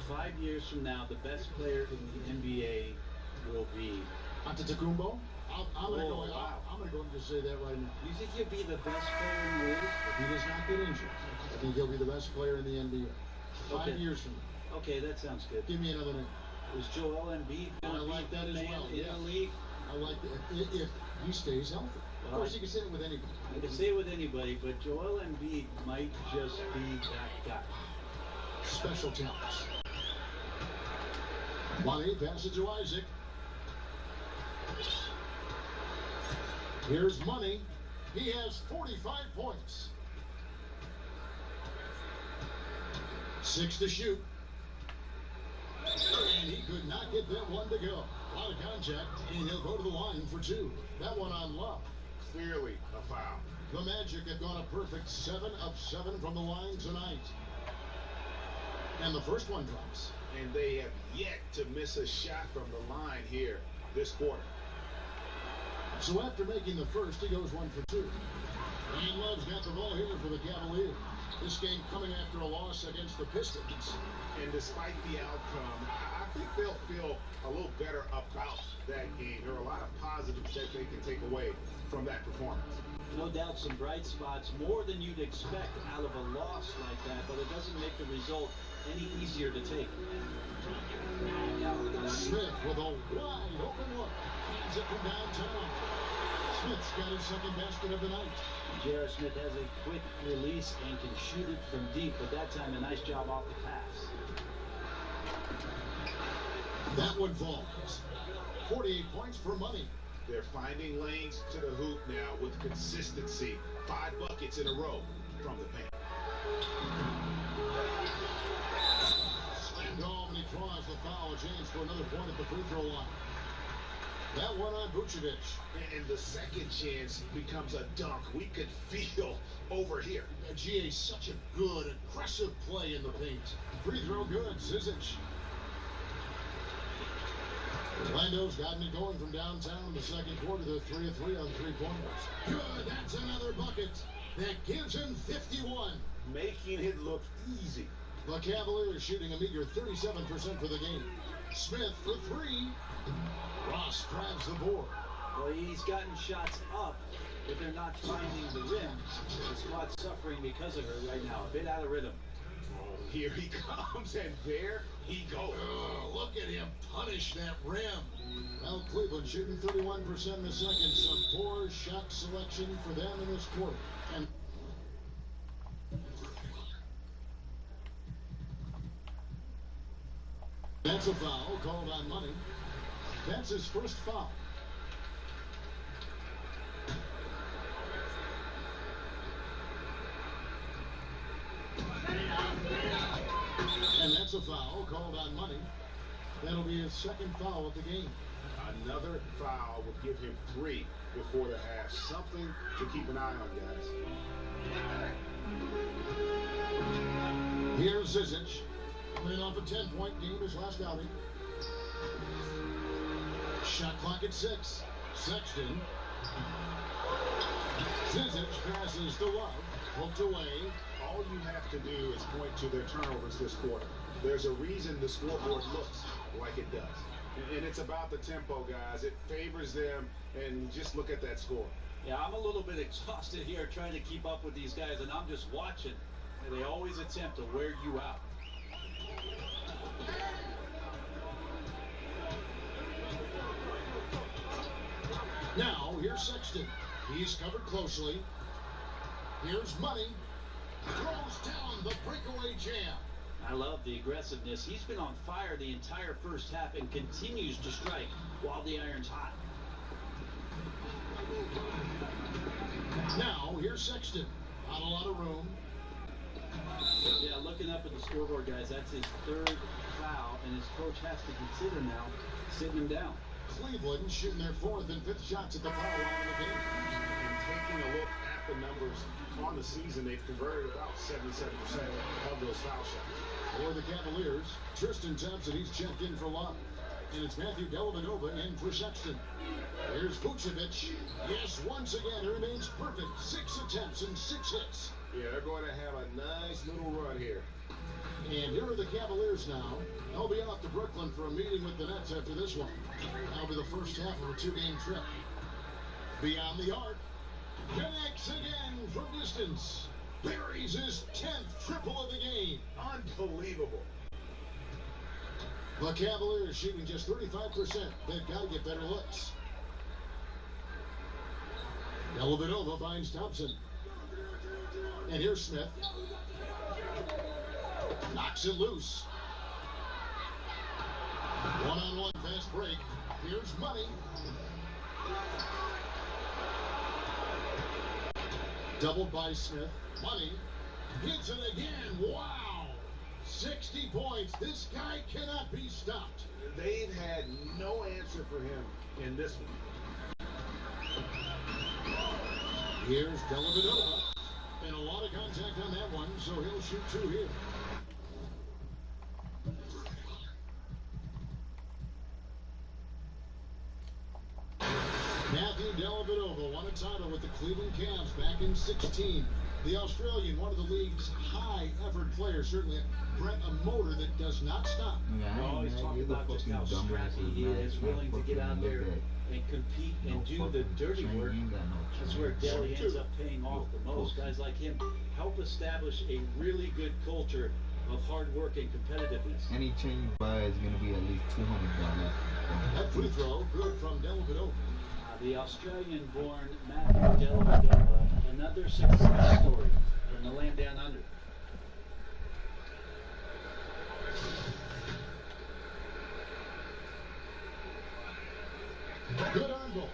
5 years from now, the best player in the NBA will be Antetokounmpo? I'm going to go and just say that right now. You think he'll be the best player in the league? If he does not get injured, I think he'll be the best player in the NBA. 5 years from now. Okay, that sounds good. Give me another name. Is Joel Embiid going to like be that the as man well, in yeah. the league? I like that. If he stays healthy. Of course, you can say it with anybody. I can say it with anybody, but Joel Embiid might just be that guy. Special talents. Money passes to Isaac. Here's Money. He has 45 points. 6 to shoot. And he could not get that one to go. A lot of contact, and he'll go to the line for 2. That one on Love. Clearly a foul. The Magic have gone a perfect 7 of 7 from the line tonight. And the first one drops. And they have yet to miss a shot from the line here this quarter. So after making the first, he goes 1 for 2. And Love's got the ball here for the Cavaliers. This game coming after a loss against the Pistons. And despite the outcome, I think they'll feel a little better about that game. There are a lot of positives that they can take away from that performance. No doubt some bright spots, more than you'd expect out of a loss like that, but it doesn't make the result any easier to take. Smith with a wide open look. Hands it from downtown. Smith's got his second basket of the night. J.R. Smith has a quick release and can shoot it from deep, but that time a nice job off the pass. That one falls. 48 points for Money. They're finding lanes to the hoop now with consistency. 5 buckets in a row from the paint. Slammed home, and he draws the foul. James for another point at the free throw line. That one on Vucevic. And the second chance becomes a dunk. We could feel over here. GA, such a good, aggressive play in the paint. Free throw good, Zizic. Orlando's gotten it going from downtown in the second quarter. They're 3 of 3 on three-pointers. Good, that's another bucket. That gives him 51. Making it look easy. The Cavaliers shooting a meager 37% for the game. Smith for 3. Ross grabs the board. Well, he's gotten shots up, but they're not finding the rim. The squad's suffering because of it right now. A bit out of rhythm. Oh, here he comes, and there he goes. Oh, look at him punish that rim. Well, Cleveland shooting 31% in a second. Some poor shot selection for them in this quarter. And that's a foul called on Money. That's his first foul. And that's a foul called on Money. That'll be his second foul of the game. Another foul would give him 3 before the half. Something to keep an eye on, guys. Here's Zizic. Coming off a 10-point game his last outing. Shot clock at 6. Sexton. Zizic passes to Love. Poked away. All you have to do is point to their turnovers this quarter. There's a reason the scoreboard looks like it does. And it's about the tempo, guys. It favors them, and just look at that score. Yeah, I'm a little bit exhausted here trying to keep up with these guys, and I'm just watching. And they always attempt to wear you out. Now, here's Sexton. He's covered closely. Here's Money. Throws down the breakaway jam. I love the aggressiveness. He's been on fire the entire first half and continues to strike while the iron's hot. Now, here's Sexton. Not a lot of room. Yeah, looking up at the scoreboard, guys, that's his 3rd foul, and his coach has to consider now sitting him down. Cleveland shooting their 4th and 5th shots at the foul line of the game. And taking a look at the numbers on the season, they've converted about 77% of those foul shots. For the Cavaliers, Tristan Thompson, he's checked in for Love. And it's Matthew Dellavedova in for Sexton. Here's Vucevic. Yes, once again, he remains perfect. 6 attempts and 6 hits. Yeah, they're going to have a nice little run here. And here are the Cavaliers now. They'll be off to Brooklyn for a meeting with the Nets after this one. That'll be the first half of a 2-game trip. Beyond the arc. Connects again from distance. Buries his 10th triple of the game. Unbelievable. The Cavaliers shooting just 35%. They've got to get better looks. Dellavedova finds Thompson. And here's Smith. Knocks it loose. One-on-one fast break. Here's Money. Doubled by Smith. Money hits it again. Wow. 60 points. This guy cannot be stopped. They've had no answer for him in this one. Here's Dellavedova. And a lot of contact on that one, so he'll shoot 2 here. Matthew Dellavedova won a title with the Cleveland Cavs back in 16. The Australian, one of the league's high-effort players, certainly a motor that does not stop. Yeah, we always talk about just how scrappy he is, willing to get out there and compete and do the dirty work. That's where Delly ends up paying off the most. Guys like him help establish a really good culture of hard work and competitiveness. Any chain you buy is going to be at least $200. That free throw, good from Dellavedova. The Australian-born Matthew Dellavedova, another success story from the land down under. Good on goal.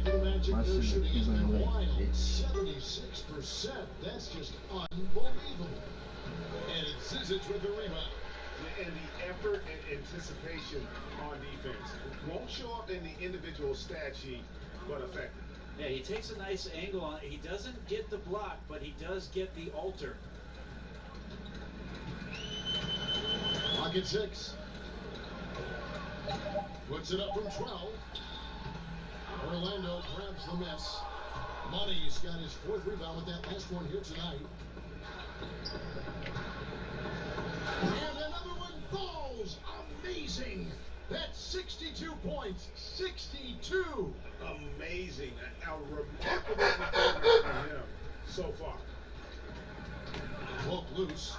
And for the Magic, My their shit shooting has is been lit. wild. It's 76%. That's just unbelievable. And it's Zizic with the rebound. And the effort and anticipation on defense won't show up in the individual stat sheet, but effective. Yeah, he takes a nice angle on it. He doesn't get the block, but he does get the alter. Clock at 6. Puts it up from 12. Orlando grabs the miss. Money's got his 4th rebound with that last one here tonight. And another one falls. Amazing. That's 62 points. 62. Amazing. A remarkable performance from him so far. Volk loose.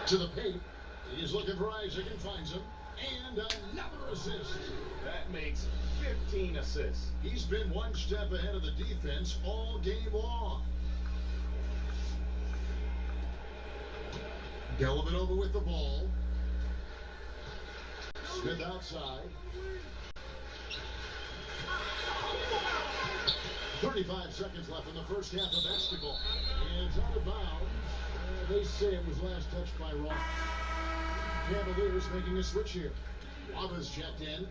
To the paint. He's looking for Isaac and finds him. And another assist. That makes 15 assists. He's been one step ahead of the defense all game long. Dellavedova with the ball. Smith outside. 35 seconds left in the first half of basketball. And it's out of bounds. They say it was last touched by Ross. Cavaliers making a switch here. Wava's checked in.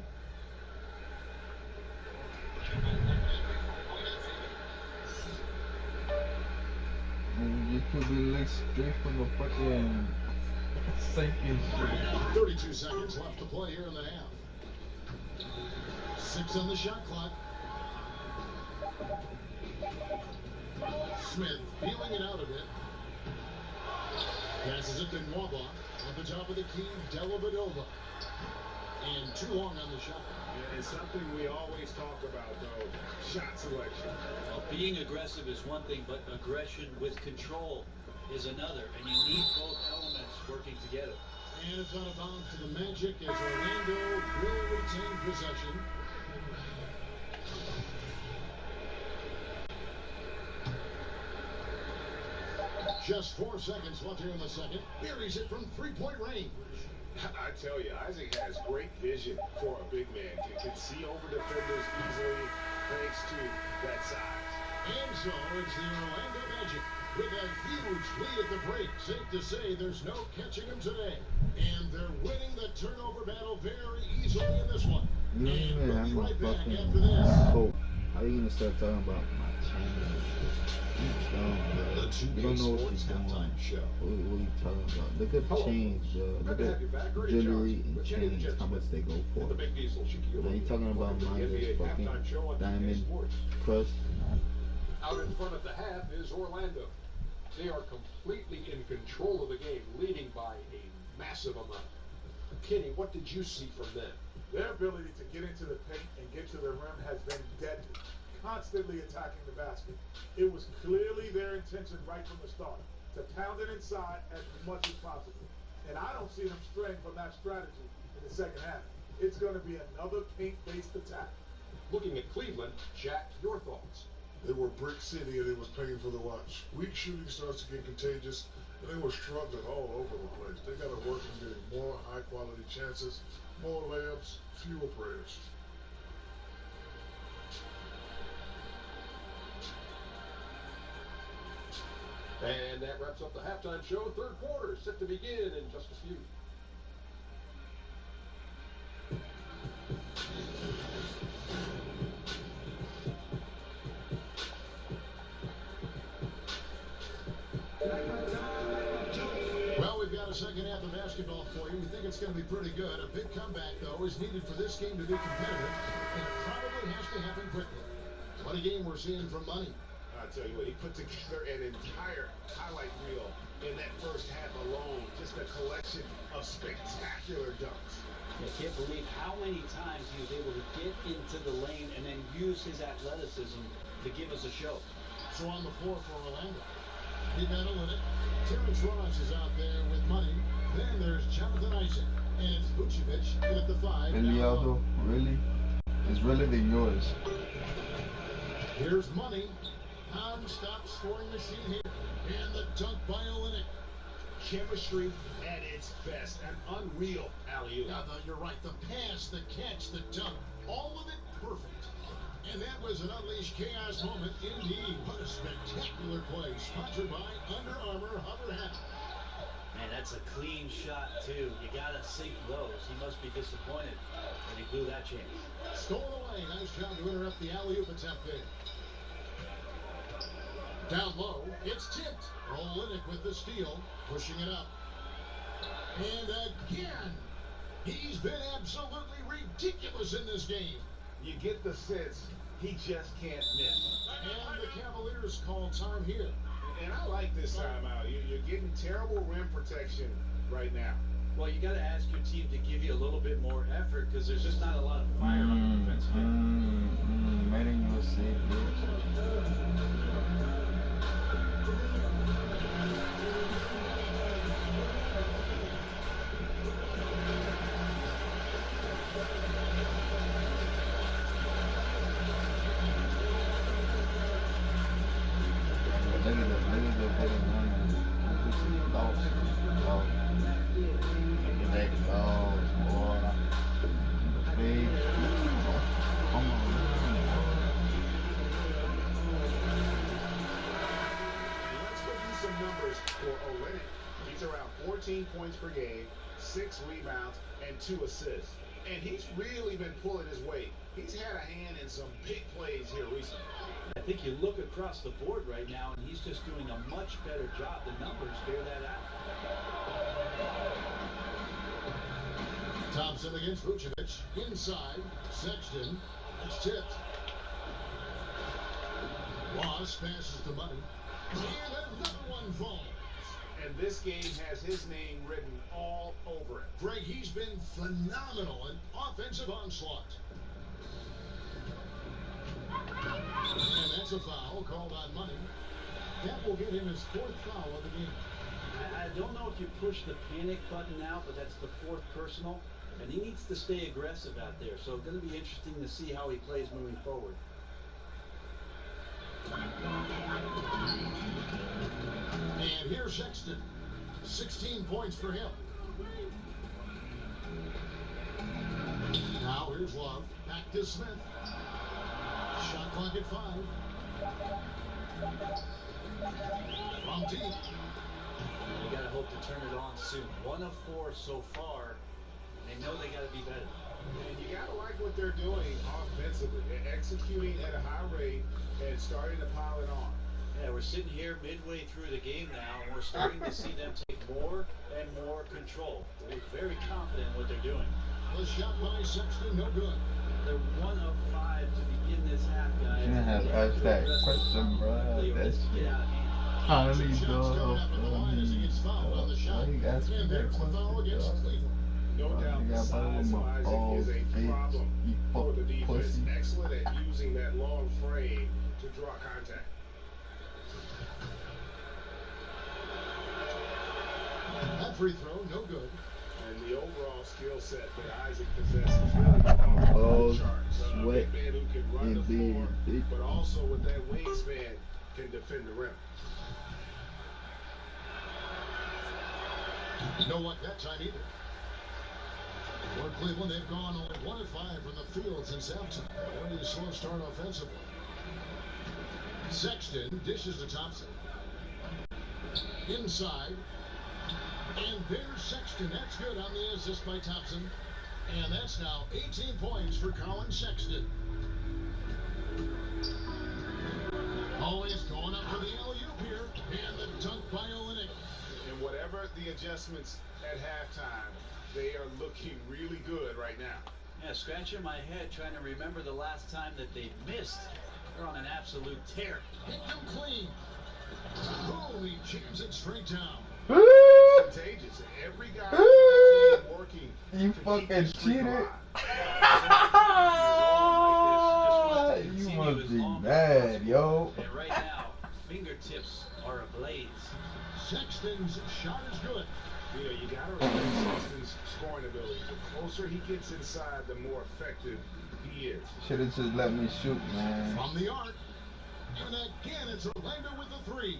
You could be licked straight from the fucking sinking shit. 32 seconds left to play here in the half. 6 on the shot clock. Smith feeling it out a bit. Passes it to Nwaba. At the top of the key, Dellavedova. And too long on the shot. Yeah, it's something we always talk about, though. Shot selection. Well, being aggressive is one thing, but aggression with control is another. And you need both elements working together. And it's out of bounds to the Magic as Orlando will retain possession. Just 4 seconds left here in the second. Buries it from three-point range. I tell you, Isaac has great vision for a big man. He can see over defenders easily thanks to that size. And so it's the Orlando Magic with a huge lead at the break. Safe to say there's no catching them today. And they're winning the turnover battle very easily in this one. You And know, we'll be I'm right a back fucking after this. hope. How you gonna start talking about my channel? The You don't know what Sports you're doing. Halftime Show. What are you talking about? Look at the chains, look at jewelry and chains, how much they go for. The Big Diesel, Now you talking about mine is fucking diamond crust? Out in front of the half is Orlando. They are completely in control of the game, leading by a massive amount. Kenny, what did you see from them? Their ability to get into the paint and get to the rim has been deadly, constantly attacking the basket. It was clearly their intention right from the start, to pound it inside as much as possible. And I don't see them straying from that strategy in the second half. It's going to be another paint-based attack. Looking at Cleveland, Jack, your thoughts? They were brick city and it was painful to watch. Weak shooting starts to get contagious, and they were struggling all over the place. They got to work on getting more high-quality chances, more layups, fewer prayers. And that wraps up the halftime show. Third quarter set to begin in just a few. Well, we've got a second half of basketball for you. We think it's going to be pretty good. A big comeback, though, is needed for this game to be competitive, and it probably has to happen quickly. What a game we're seeing from Money. I tell you what, he put together an entire highlight reel in that first half alone. Just a collection of spectacular dunks. I can't believe how many times he was able to get into the lane and then use his athleticism to give us a show. So on the floor for Orlando. Big analytic. Terrence Ross is out there with Money. Then there's Jonathan Isaac. And it's Vucevic at the 5. Elialdo, really? It's really than yours. Here's Money. Non-stop scoring machine here. And the dunk by Olynyk. Chemistry at its best. An unreal alley-oop. Yeah, you're right. The pass, the catch, the dunk, all of it perfect. And that was an unleashed chaos moment indeed. What a spectacular play. Sponsored by Under Armour Hover Hat. Man, that's a clean shot, too. You got to sink those. He must be disappointed that he blew that chance. Stolen away. Nice job to interrupt the alley-oop attempt there. Down low, it's tipped. Olenek with the steal, pushing it up. And again, he's been absolutely ridiculous in this game. You get the sense he just can't miss. And the Cavaliers call time here. And I like this timeout. You're getting terrible rim protection right now. Well, you got to ask your team to give you a little bit more effort because there's just not a lot of fire on the defensive end. Meeting you see, He's around 14 points per game, 6 rebounds, and 2 assists. And he's really been pulling his weight. He's had a hand in some big plays here recently. I think you look across the board right now, and he's just doing a much better job. The numbers bear that out. Thompson against Vucevic. Inside, Sexton. It's tipped. Ross passes the money. And another one falls. And this game has his name written all over it. Greg, he's been phenomenal in offensive onslaught. And that's a foul called on money. That will get him his 4th foul of the game. I don't know if you push the panic button now, but that's the 4th personal. And he needs to stay aggressive out there. So it's going to be interesting to see how he plays moving forward. And here's Sexton. 16 points for him. Now here's Love. Back to Smith. Shot clock at 5. From deep. You got to hope to turn it on soon. 1 of 4 so far. They know they got to be better. And you got to like what they're doing offensively. They're executing at a high rate and starting to pile it on. Yeah, we're sitting here midway through the game now, and we're starting to see them take more and more control. They're very confident in what they're doing. The shot by Sexton, no good. They're 1 of 5 to begin this half, guys. You have asked that question, bro. That's highly dog. Why you asking that question, No doubt the size of Isaac is a problem for the defense. Excellent at using that long frame to draw contact. That free throw, no good. And the overall skill set that Isaac possesses really oh, charts. A sweat big man who can run the floor, but also with that wingspan can defend the rim. No luck that time either. For Cleveland, they've gone only 1 of 5 from the field since Hampton. Only a slow start offensively. Sexton dishes to Thompson. Inside. And there's Sexton. That's good on the assist by Thompson. And that's now 18 points for Colin Sexton. Always going up for the alley-oop here. And the dunk by Olenek. And whatever the adjustments at halftime, they are looking really good right now. Yeah, scratching my head trying to remember the last time that they missed. They're on an absolute tear. Hit them clean. Boom, he jams it straight down. It's contagious. Every guy working. You fucking cheated. You must be mad, yo. And right now, fingertips are ablaze. Sexton's shot is good. You know, you got to remember Sexton's scoring ability. The closer he gets inside, the more effective he is. Should have just let me shoot, man. From the arc. And again, it's Orlando with the 3.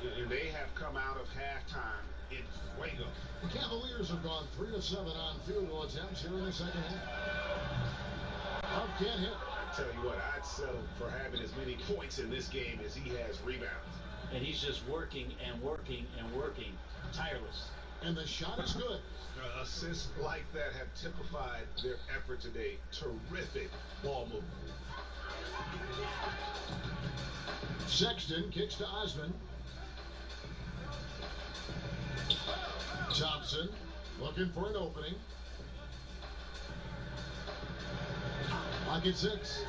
And they have come out of halftime in fuego. The Cavaliers have gone 3 of 7 on field goal attempts here in the second half. Love can't hit. I tell you what, I'd settle for having as many points in this game as he has rebounds. And he's just working and working and working, tireless. And the shot is good. Assists like that have typified their effort today. Terrific ball movement. Sexton kicks to Osman. Thompson looking for an opening. Pocket 6.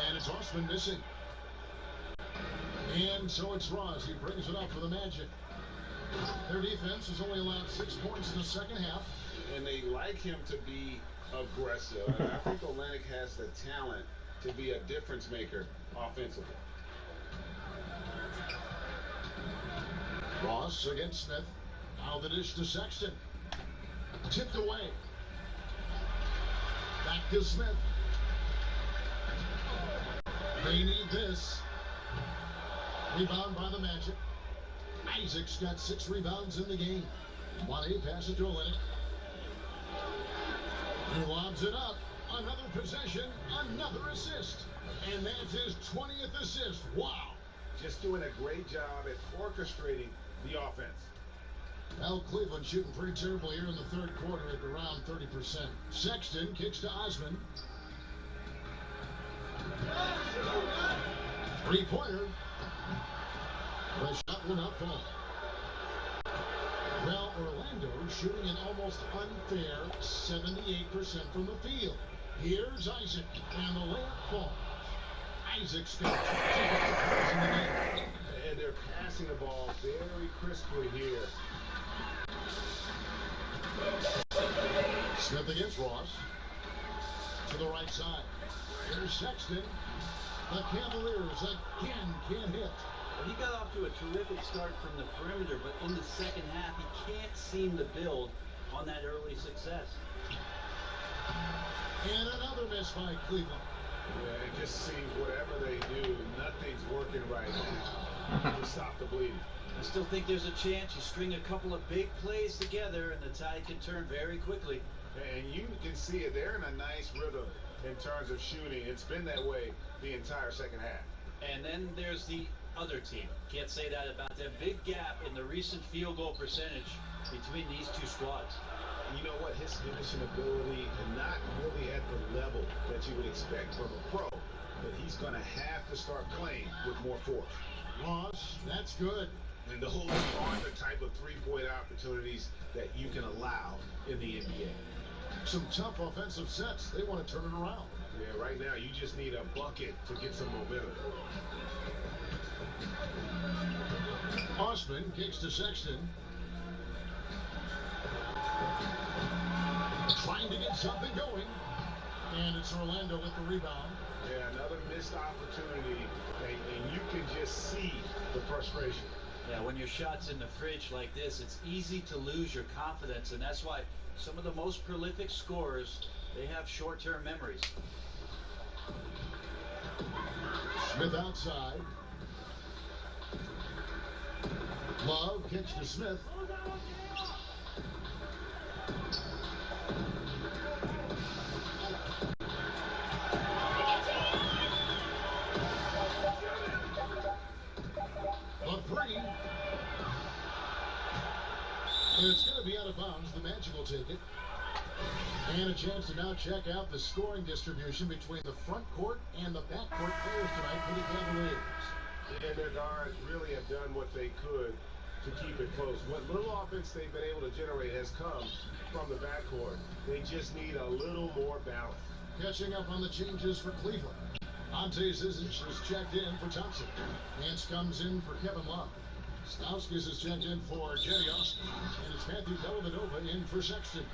And it's Osman missing. And so it's Ross. He brings it up for the Magic. Their defense has only allowed 6 points in the second half. And they like him to be aggressive. I think Olynyk has the talent to be a difference maker offensively. Ross against Smith. Now the dish to Sexton. Tipped away. Back to Smith. They need this. Rebound by the Magic. Isaac's got 6 rebounds in the game. Money pass it to Olynyk. He lobs it up. Another possession, another assist. And that's his 20th assist. Wow. Just doing a great job at orchestrating the offense. Well, Cleveland shooting pretty terrible here in the third quarter at around 30%. Sexton kicks to Osman. 3-pointer. The shot will not fall. Well, Orlando shooting an almost unfair 78% from the field. Here's Isaac, and the layup falls. Isaac's got 25 points in the game. And they're passing the ball very crisply here. Smith against Ross. To the right side. Here's Sexton. The Cavaliers again can't hit. Well, he got off to a terrific start from the perimeter, but in the second half, he can't seem to build on that early success. And another miss by Cleveland. Yeah, it just seems whatever they do, nothing's working right now to stop the bleeding. I still think there's a chance you string a couple of big plays together and the tide can turn very quickly. And you can see it. They're in a nice rhythm in terms of shooting. It's been that way the entire second half. And then there's the other team. Can't say that about them. Big gap in the recent field goal percentage between these two squads. You know what? His finishing ability is not really at the level that you would expect from a pro. But he's going to have to start playing with more force. Ross, that's good. And those aren't the type of three-point opportunities that you can allow in the NBA. Some tough offensive sets. They want to turn it around. Yeah, right now you just need a bucket to get some momentum. Osman kicks to Sexton. Trying to get something going. And it's Orlando with the rebound. Yeah, another missed opportunity. And you can just see the frustration. Yeah, when your shot's in the fridge like this, it's easy to lose your confidence. And that's why some of the most prolific scorers, they have short-term memories. Smith outside. Love kicks to Smith. A three. And it's going to be out of bounds. The Magic will take it. And a chance to now check out the scoring distribution between the front court and the back court players tonight for the Cavaliers. And their guards really have done what they could to keep it close. What little offense they've been able to generate has come from the backcourt. They just need a little more balance. Catching up on the changes for Cleveland. Ante Zizic is checked in for Thompson. Nance comes in for Kevin Love. Stauskas is checked in for Jerry Austin. And it's Matthew Dellavedova in for Sexton.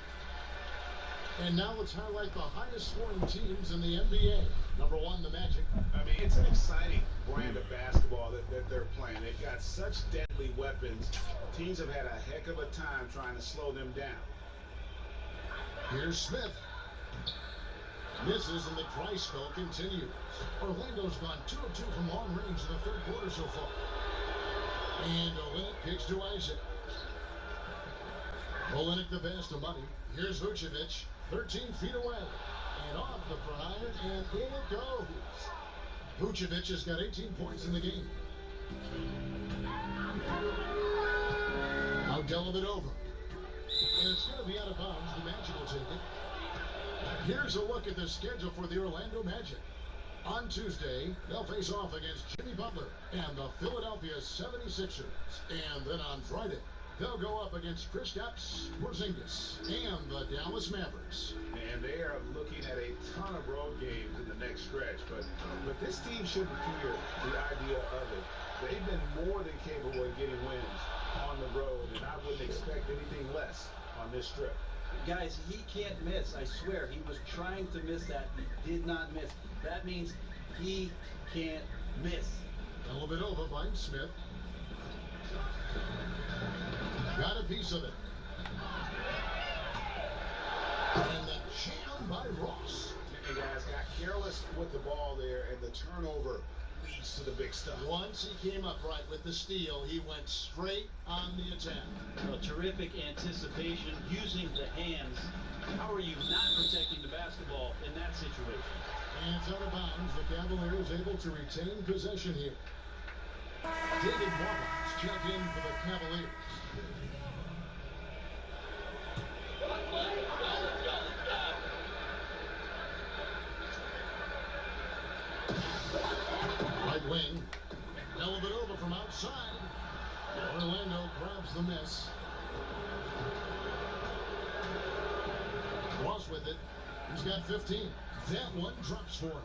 And now let's highlight the highest scoring teams in the NBA. Number 1, the Magic. I mean, it's an exciting brand of basketball that they're playing. They've got such deadly weapons. Teams have had a heck of a time trying to slow them down. Here's Smith. Misses and the dry spell continues. Orlando's gone 2 of 2 from long range in the third quarter so far. And Olenek kicks to Isaac. Olenek the pass to Money. Here's Vucevic, 13 feet away. And off the front iron, and in it goes. Vucevic has got 18 points in the game. Now Dellavedova. And it's going to be out of bounds. The Magic will take it. Here's a look at the schedule for the Orlando Magic. On Tuesday, they'll face off against Jimmy Butler and the Philadelphia 76ers. And then on Friday, they'll go up against Kristaps Porzingis and the Dallas Mavericks. And they are looking at a ton of road games in the next stretch. But this team shouldn't fear the idea of it. They've been more than capable of getting wins on the road, and I wouldn't expect anything less on this trip. Guys, he can't miss. I swear, he was trying to miss that. He did not miss. That means he can't miss. A little bit over by Smith. Got a piece of it. And the jam by Ross. And guys got careless with the ball there, and the turnover leads to the big stuff. Once he came upright with the steal, he went straight on the attack. A terrific anticipation using the hands. How are you not protecting the basketball in that situation? And it's out of bounds. The Cavaliers able to retain possession here. David Roberts check in for the Cavaliers. Right wing. Dellavedova from outside. Orlando grabs the miss. Ross with it. He's got 15. That one drops for him.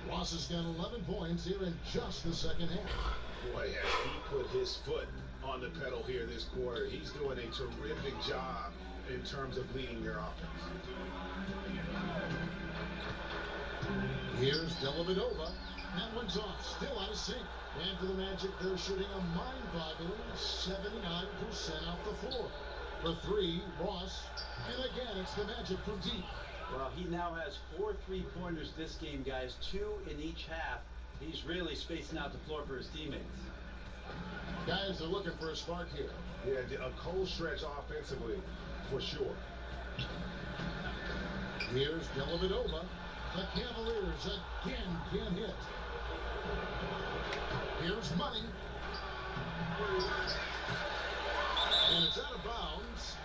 Ross has got 11 points here in just the second half. Boy, has he put his foot on the pedal here this quarter. He's doing a terrific job in terms of leading their offense. Here's Dellavedova. That one's off. Still out of sync. And for the Magic, they're shooting a mind-boggling 79% off the floor. For three, Ross. And again, it's the Magic from deep. Well, he now has 4 3-pointers this game, guys. 2 in each half. He's really spacing out the floor for his teammates. Guys are looking for a spark here. Yeah, a cold stretch offensively, for sure. Here's Dellavedova. The Cavaliers again can't hit. Here's Money. And it's out of bounds.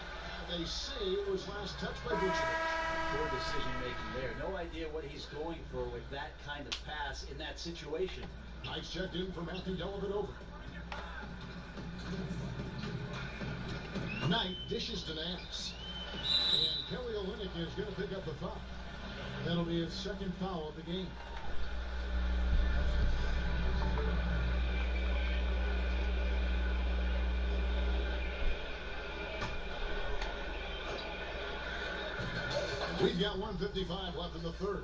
They say it was last touched by Vucevic. Poor decision making there. No idea what he's going for with that kind of pass in that situation. Nice checked in for Matthew Dellavedova. Knight dishes to Nance. And Kelly Olynyk is going to pick up the foul. That'll be his second foul of the game. We've got 1:55 left in the third.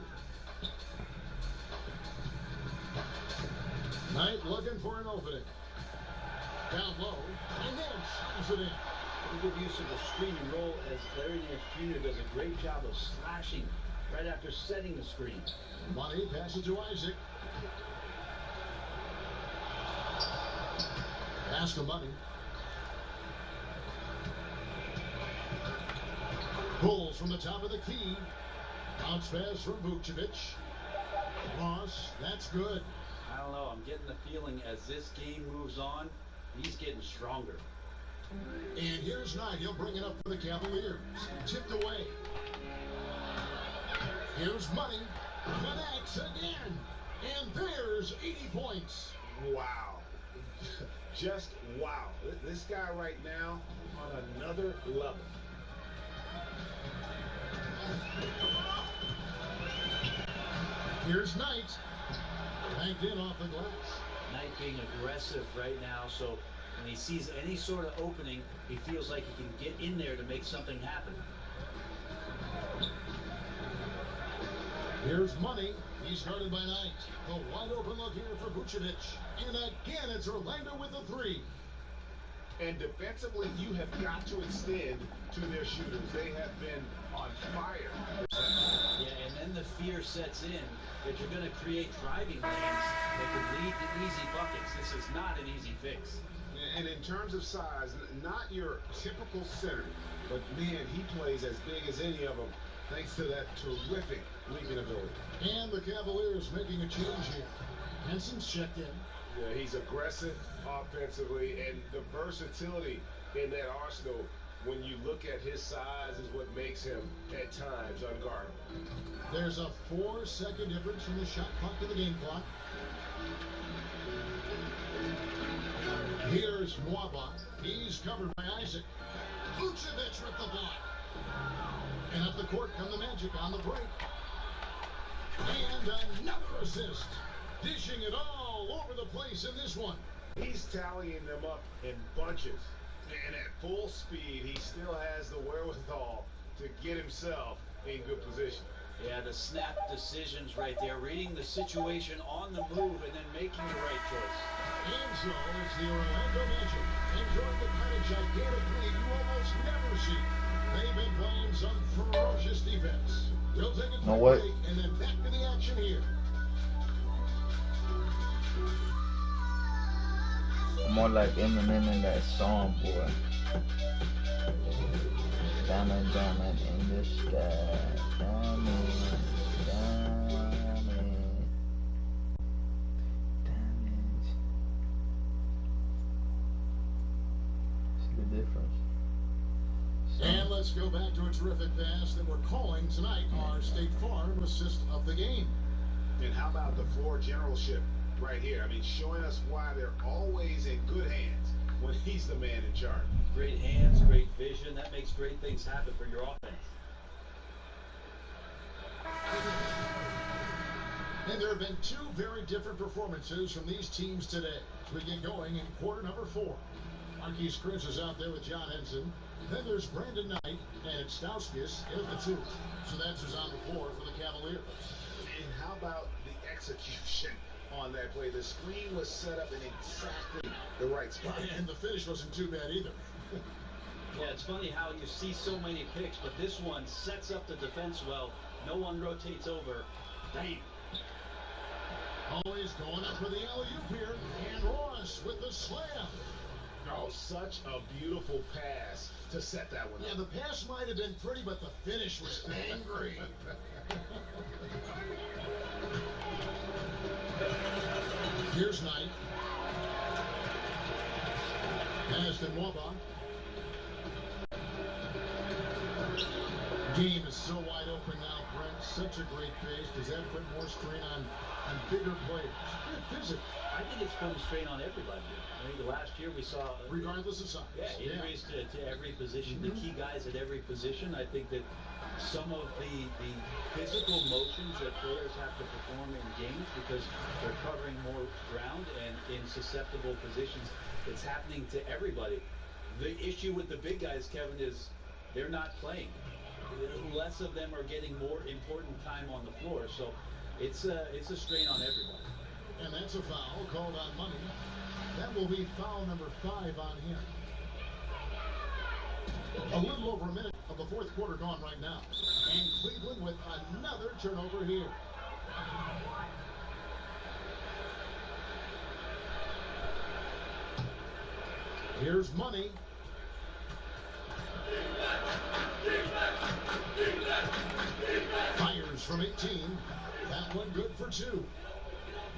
Knight looking for an opening. Down low, and then shoots it in. Pretty good use of the screen and roll, as Larry Nance Jr. does a great job of slashing right after setting the screen. Money passes to Isaac. Pass to Money. Pulls from the top of the key. Bounce pass from Vucevic. Ross, that's good. I don't know. I'm getting the feeling as this game moves on, he's getting stronger. And here's Knight. He'll bring it up for the Cavaliers. Tipped away. Here's Money. Connects again. And there's 80 points. Wow. Just wow. This guy right now on another level. Here's Knight. Banked in off the glass. Knight being aggressive right now, so when he sees any sort of opening, he feels like he can get in there to make something happen. Here's Money. He's guarded by Knight. The wide open look here for Vucevic. And again, it's Orlando with the three. And defensively, you have got to extend to their shooters. They have been on fire. Yeah, and then the fear sets in that you're going to create driving lanes that could lead to easy buckets. This is not an easy fix. And in terms of size, not your typical center, but man, he plays as big as any of them, thanks to that terrific leaping ability. And the Cavaliers making a change here. Henson's checked in. Yeah, he's aggressive offensively, and the versatility in that arsenal, when you look at his size, is what makes him, at times, unguardable. There's a 4-second difference from the shot clock to the game clock. Here's Nwaba. He's covered by Isaac. Vucevic with the block. And up the court come the Magic on the break. And another assist. Dishing it all over the place in this one. He's tallying them up in bunches. And at full speed, he still has the wherewithal to get himself in good position. Yeah, the snap decisions right there, reading the situation on the move and then making the right choice. And so it's the Orlando Magic enjoying the kind of gigantic lead you almost never see. They've been playing some ferocious defense. We'll take a quick break and then back to the action here. More like Eminem in that song, boy. Diamond, diamond in the sky. Diamond, diamond, diamonds. See the difference. And let's go back to a terrific pass that we're calling tonight our State Farm assist of the game. And how about the floor generalship right here? I mean, showing us why they're always in good hands when he's the man in charge. Great hands, great vision. That makes great things happen for your offense. And there have been two very different performances from these teams today as we get going in quarter number 4. Marquise Chris is out there with John Henson. Then there's Brandon Knight and Stauskas in the 2. So that's who's on the floor for the Cavaliers. And how about the execution on that play? The screen was set up in exactly the right spot. And the finish wasn't too bad either. Yeah, it's funny how you see so many picks, but this one sets up the defense well. No one rotates over. Bang. Always going up for the alley-oop here. And Ross with the slam. Oh, such a beautiful pass to set that one up. Yeah, the pass might have been pretty, but the finish was angry. Here's Knight. Pass to Nwaba. Game is so wide open now, Brent. Such a great pace. Does that put more strain on bigger players? Good physics. I think it's putting strain on everybody. I think last year we saw... regardless of size. Yeah, injuries to every position, the key guys at every position. I think that some of the physical motions that players have to perform in games because they're covering more ground and in susceptible positions, it's happening to everybody. The issue with the big guys, Kevin, is they're not playing. Less of them are getting more important time on the floor, so it's a strain on everybody. And that's a foul called on Money. That will be foul number 5 on him. A little over a minute of the fourth quarter gone right now. And Cleveland with another turnover here. Here's Money. Fires from 18. That one good for 2.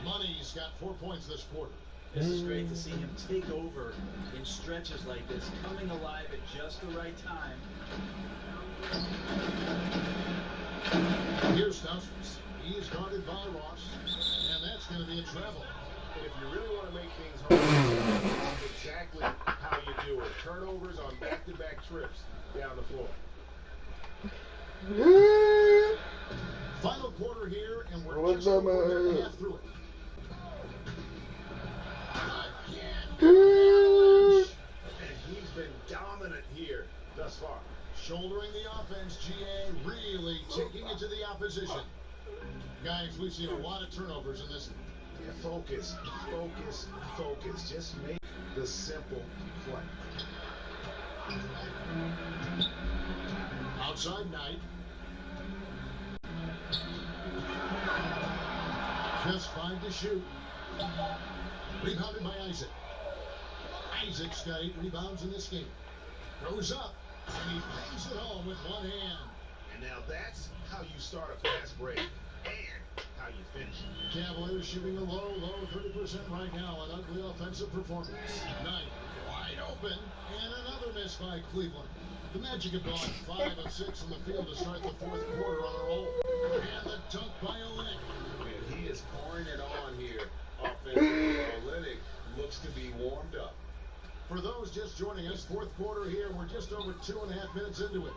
Money's got 4 points this quarter. This is great to see him take over in stretches like this, coming alive at just the right time. Here's Stauskas. He's guarded by Ross, and that's going to be a travel. And if you really want to make things hard, that's exactly how you do it. Turnovers on back-to-back trips down the floor. Final quarter here, and we're just over half through it. And he's been dominant here thus far. Shouldering the offense, GA really taking it to the opposition. Guys, we've seen a lot of turnovers in this. Yeah, focus, focus, focus. Just make the simple play. Outside Knight. Just 5 to shoot. Rebounded by Isaac. Isaac's got 8 rebounds in this game. Throws up, and he bangs it home with one hand. And now that's how you start a fast break and how you finish. Cavaliers shooting a low 30% right now. An ugly offensive performance. Knight wide open, and another miss by Cleveland. The Magic have gone 5 of 6 in the field to start the fourth quarter on a roll. And the dunk by Olynyk. And he is pouring it on here offensively. Olynyk looks to be warmed up. For those just joining us, fourth quarter here, we're just over 2.5 minutes into it.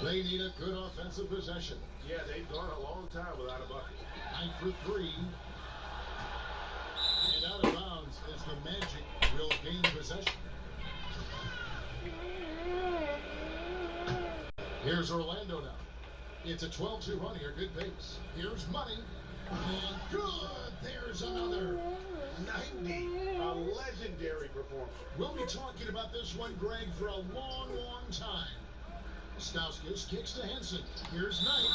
They need a good offensive possession. Yeah, they've gone a long time without a bucket. Knight for 3. And out of bounds as the Magic will gain possession. Here's Orlando now. It's a 12-2 run here, good pace. Here's Money. And good! There's another. 90. A legendary performance. We'll be talking about this one, Greg, for a long time. Stauskas kicks to Henson. Here's Knight.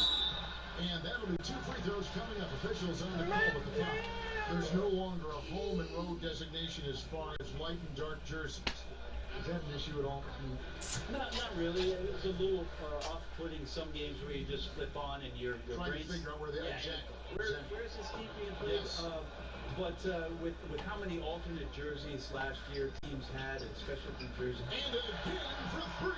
And that'll be 2 free throws coming up. Officials on the call with the foul. There's no longer a home and road designation as far as light and dark jerseys. Is that an issue at all? Not really. It's a little off-putting some games where you just flip on and your trying brains... to figure out where they are. Exactly. Where's this keep being played? Yes. But with how many alternate jerseys last year teams had, and specialty jerseys... And again for 3.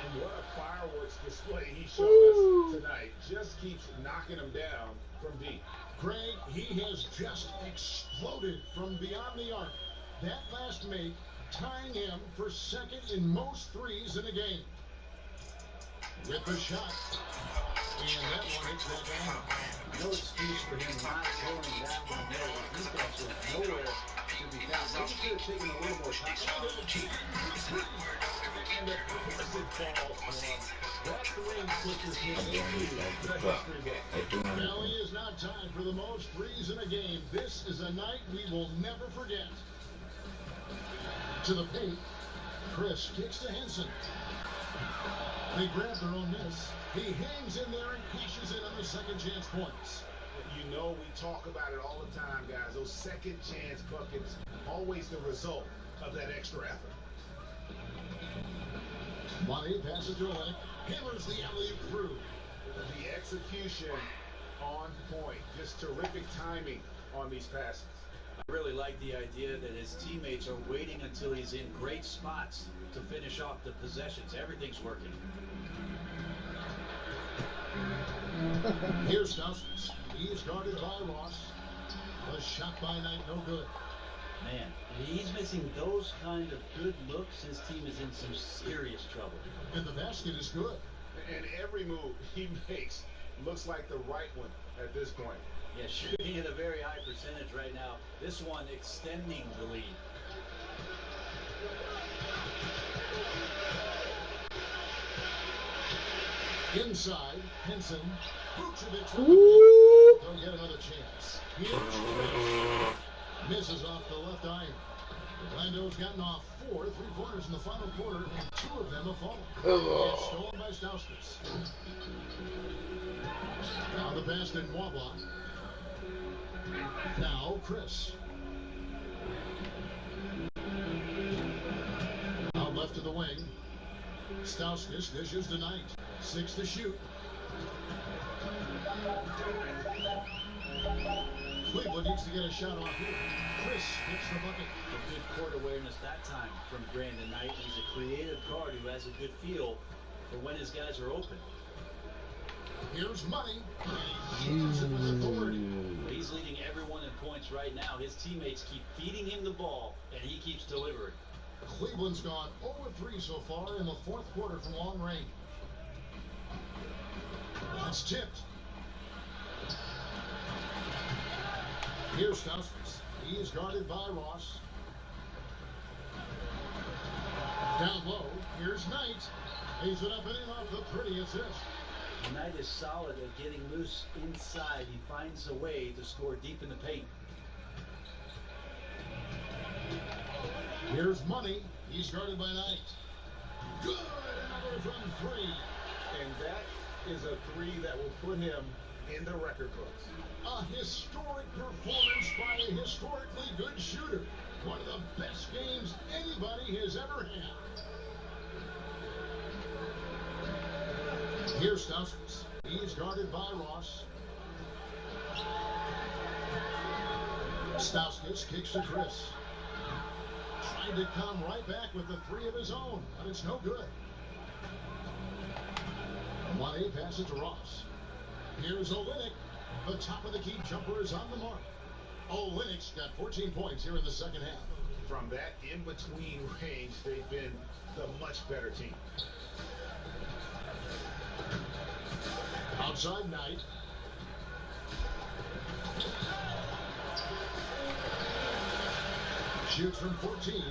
And what a fireworks display he showed us tonight. Just keeps knocking them down from deep. Greg, he has just exploded from beyond the arc. That last make tying him for second in most threes in a game. With the shot. And that one hits that down. No excuse for him not going down the middle. The defense was nowhere to be found. Maybe should have taken a little more time. And the perfect ball from that ring pushes him into the history book. Now he is not tied for the most threes in a game. This is a night we will never forget. To the paint, Chris kicks to Henson. They grab their own miss. He hangs in there and cashes in on the second chance points. You know we talk about it all the time, guys. Those second chance buckets, always the result of that extra effort. Money passes to Olynyk. Hammers the alley-oop through. The execution on point. Just terrific timing on these passes. I really like the idea that his teammates are waiting until he's in great spots to finish off the possessions. Everything's working. Here's Stauskas. He is guarded by Ross. The shot by Knight, no good. Man, he's missing those kind of good looks. His team is in some serious trouble. And the basket is good. And every move he makes looks like the right one at this point. Yeah, shooting at a very high percentage right now. This one extending the lead. Inside, Henson. Vucevic. Don't get another chance. Misses off the left iron. Orlando's gotten off 4 3-pointers in the final quarter, and 2 of them have fallen. It's stolen by Stauskas. Now the pass to Nwaba. Now Chris. Out left to the wing. Stauskas dishes to Knight. 6 to shoot. Cleveland needs to get a shot off here. Chris hits the bucket. A good court awareness that time from Brandon Knight. He's a creative guard who has a good feel for when his guys are open. Here's Money. And he shoots it with authority. He's leading everyone in points right now. His teammates keep feeding him the ball, and he keeps delivering. Cleveland's gone 0-3 so far in the fourth quarter from long range. It's tipped. Here's Stauskas. He is guarded by Ross. Down low. Here's Knight. Lays it up and in off the pretty assist. Knight is solid at getting loose inside. He finds a way to score deep in the paint. Here's Money. He's guarded by Knight. Good. Another from 3. And that is a three that will put him in the record books. A historic performance by a historically good shooter. One of the best games anybody has ever had. Here's Stauskas. He's guarded by Ross. Stauskas kicks to Chris. Trying to come right back with the three of his own, but it's no good. 1A passes to Ross. Here's Olynyk. The top of the key jumper is on the mark. Olynyk's got 14 points here in the second half. From that in-between range, they've been the much better team. Outside Knight. Shoots from 14.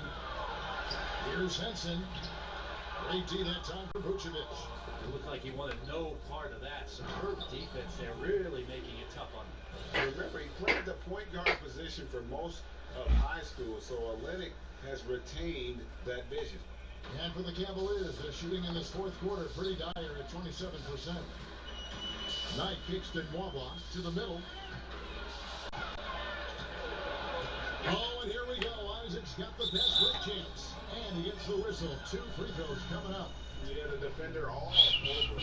Here's Henson. Great D that time for Vucevic. It looked like he wanted no part of that. Superb defense there, really making it tough on him. Remember, he played the point guard position for most of high school, so Olynyk has retained that vision. And for the Cavaliers, they're shooting in this fourth quarter pretty dire at 27%. Knight kicks to Nwaba to the middle. Oh, and here we go. Isaac's got the best quick chance. And he gets the whistle. 2 free throws coming up. Yeah, the defender all over.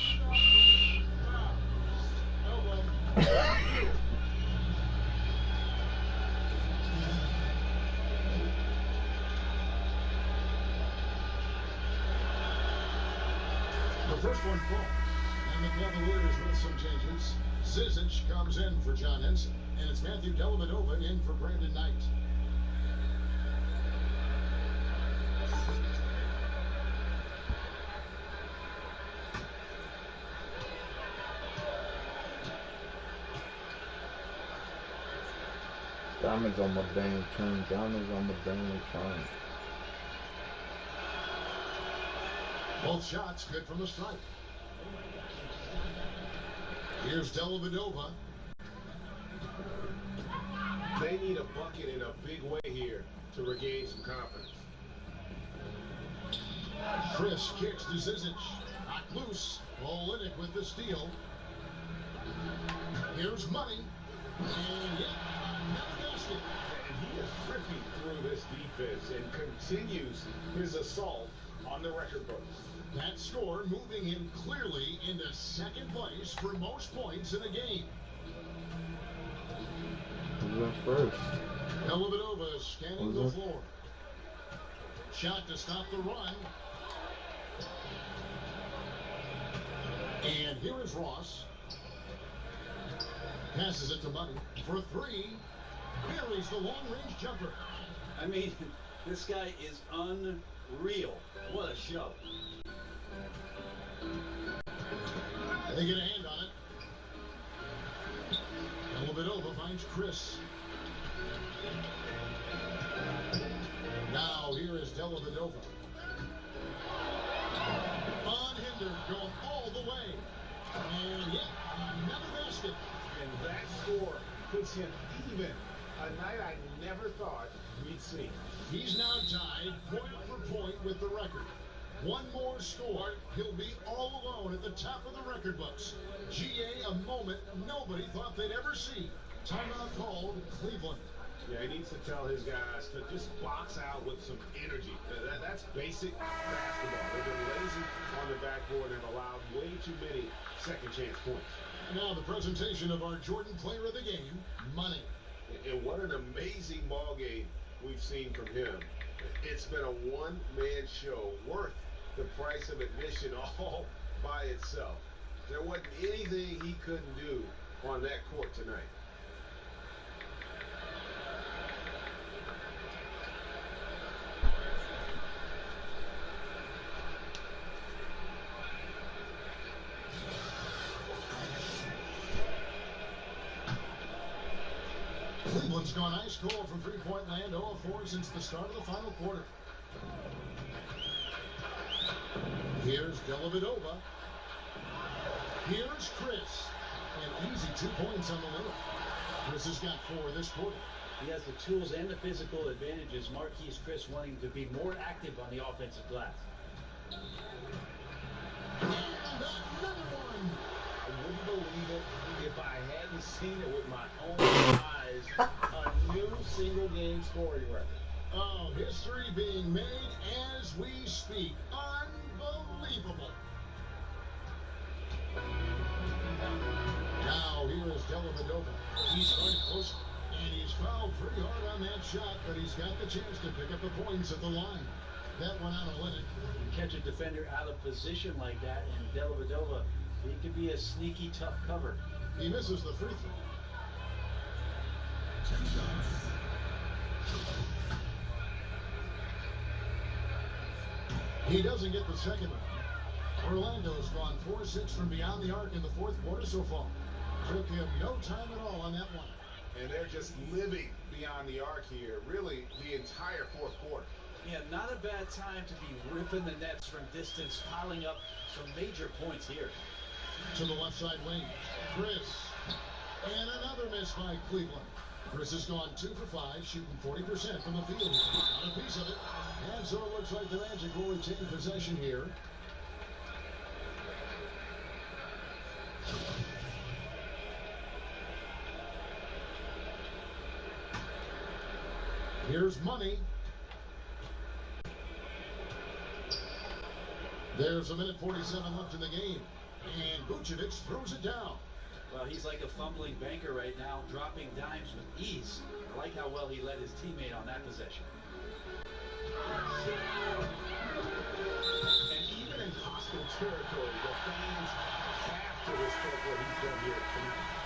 The first one falls. And the Cavaliers with some changes. Zizic comes in for John Henson. And it's Matthew Dellavedova in for Brandon Knight. Diamonds on my dang chain. Diamonds on my dang chain. Both shots good from the stripe. Here's Dellavedova. They need a bucket in a big way here to regain some confidence. Chris kicks to Zizic. Knocked loose. Olynyk with the steal. Here's Money. And yeah, another basket. And he is ripping through this defense and continues his assault on the record books. That score moving him clearly into second place for most points in a game. Who's in first? Dellavedova scanning the floor. Shot to stop the run. And here is Ross. Passes it to Money for 3. Buries the long-range jumper. I mean, this guy is unreal. What a show. They get a hand on it. Dellavedova finds Chris. Now here is Dellavedova. Unhindered, going all the way. And yeah, another basket. And that score puts him even. A night I never thought we'd see. He's now tied point for point with the record. One more score, he'll be all alone at the top of the record books. GA, a moment nobody thought they'd ever see. Timeout called Cleveland. Yeah, he needs to tell his guys to just box out with some energy. That's basic basketball. They've been lazy on the backboard and have allowed way too many second chance points. Now the presentation of our Jordan player of the game, Money. And what an amazing ball game we've seen from him. It's been a one-man show worth the price of admission all by itself. There wasn't anything he couldn't do on that court tonight. Cleveland's gone ice cold from three-point land, 0 of 4 since the start of the final quarter. Here's Dellavedova. Here's Chris. An easy 2 points on the limit. Chris has got 4 this quarter. He has the tools and the physical advantages. Marquise Chris wanting to be more active on the offensive glass. And another one. believe it if I hadn't seen it with my own eyes. A new single-game scoring record. Oh, history being made as we speak. Unbelievable. Now here is Dellavedova. He's going close, and he's fouled pretty hard on that shot, but he's got the chance to pick up the points at the line. That went out of limit. Catch a defender out of position like that, and Dellavedova, he could be a sneaky, tough cover. He misses the free throw. He doesn't get the second one. Orlando's gone 4-6 from beyond the arc in the fourth quarter so far. Took him no time at all on that one. And they're just living beyond the arc here, really, the entire fourth quarter. Yeah, not a bad time to be ripping the nets from distance, piling up some major points here. To the left side wing, Chris. And another miss by Cleveland. Chris has gone 2 for 5, shooting 40% from the field. Got a piece of it. And so it looks like the Magic will retain possession here. Here's Money. There's a minute 47 left in the game. And Vucevic throws it down. Well, he's like a fumbling banker right now, dropping dimes with ease. I like how well he led his teammate on that possession. And even in hostile territory, the fans have to respect what he's done here.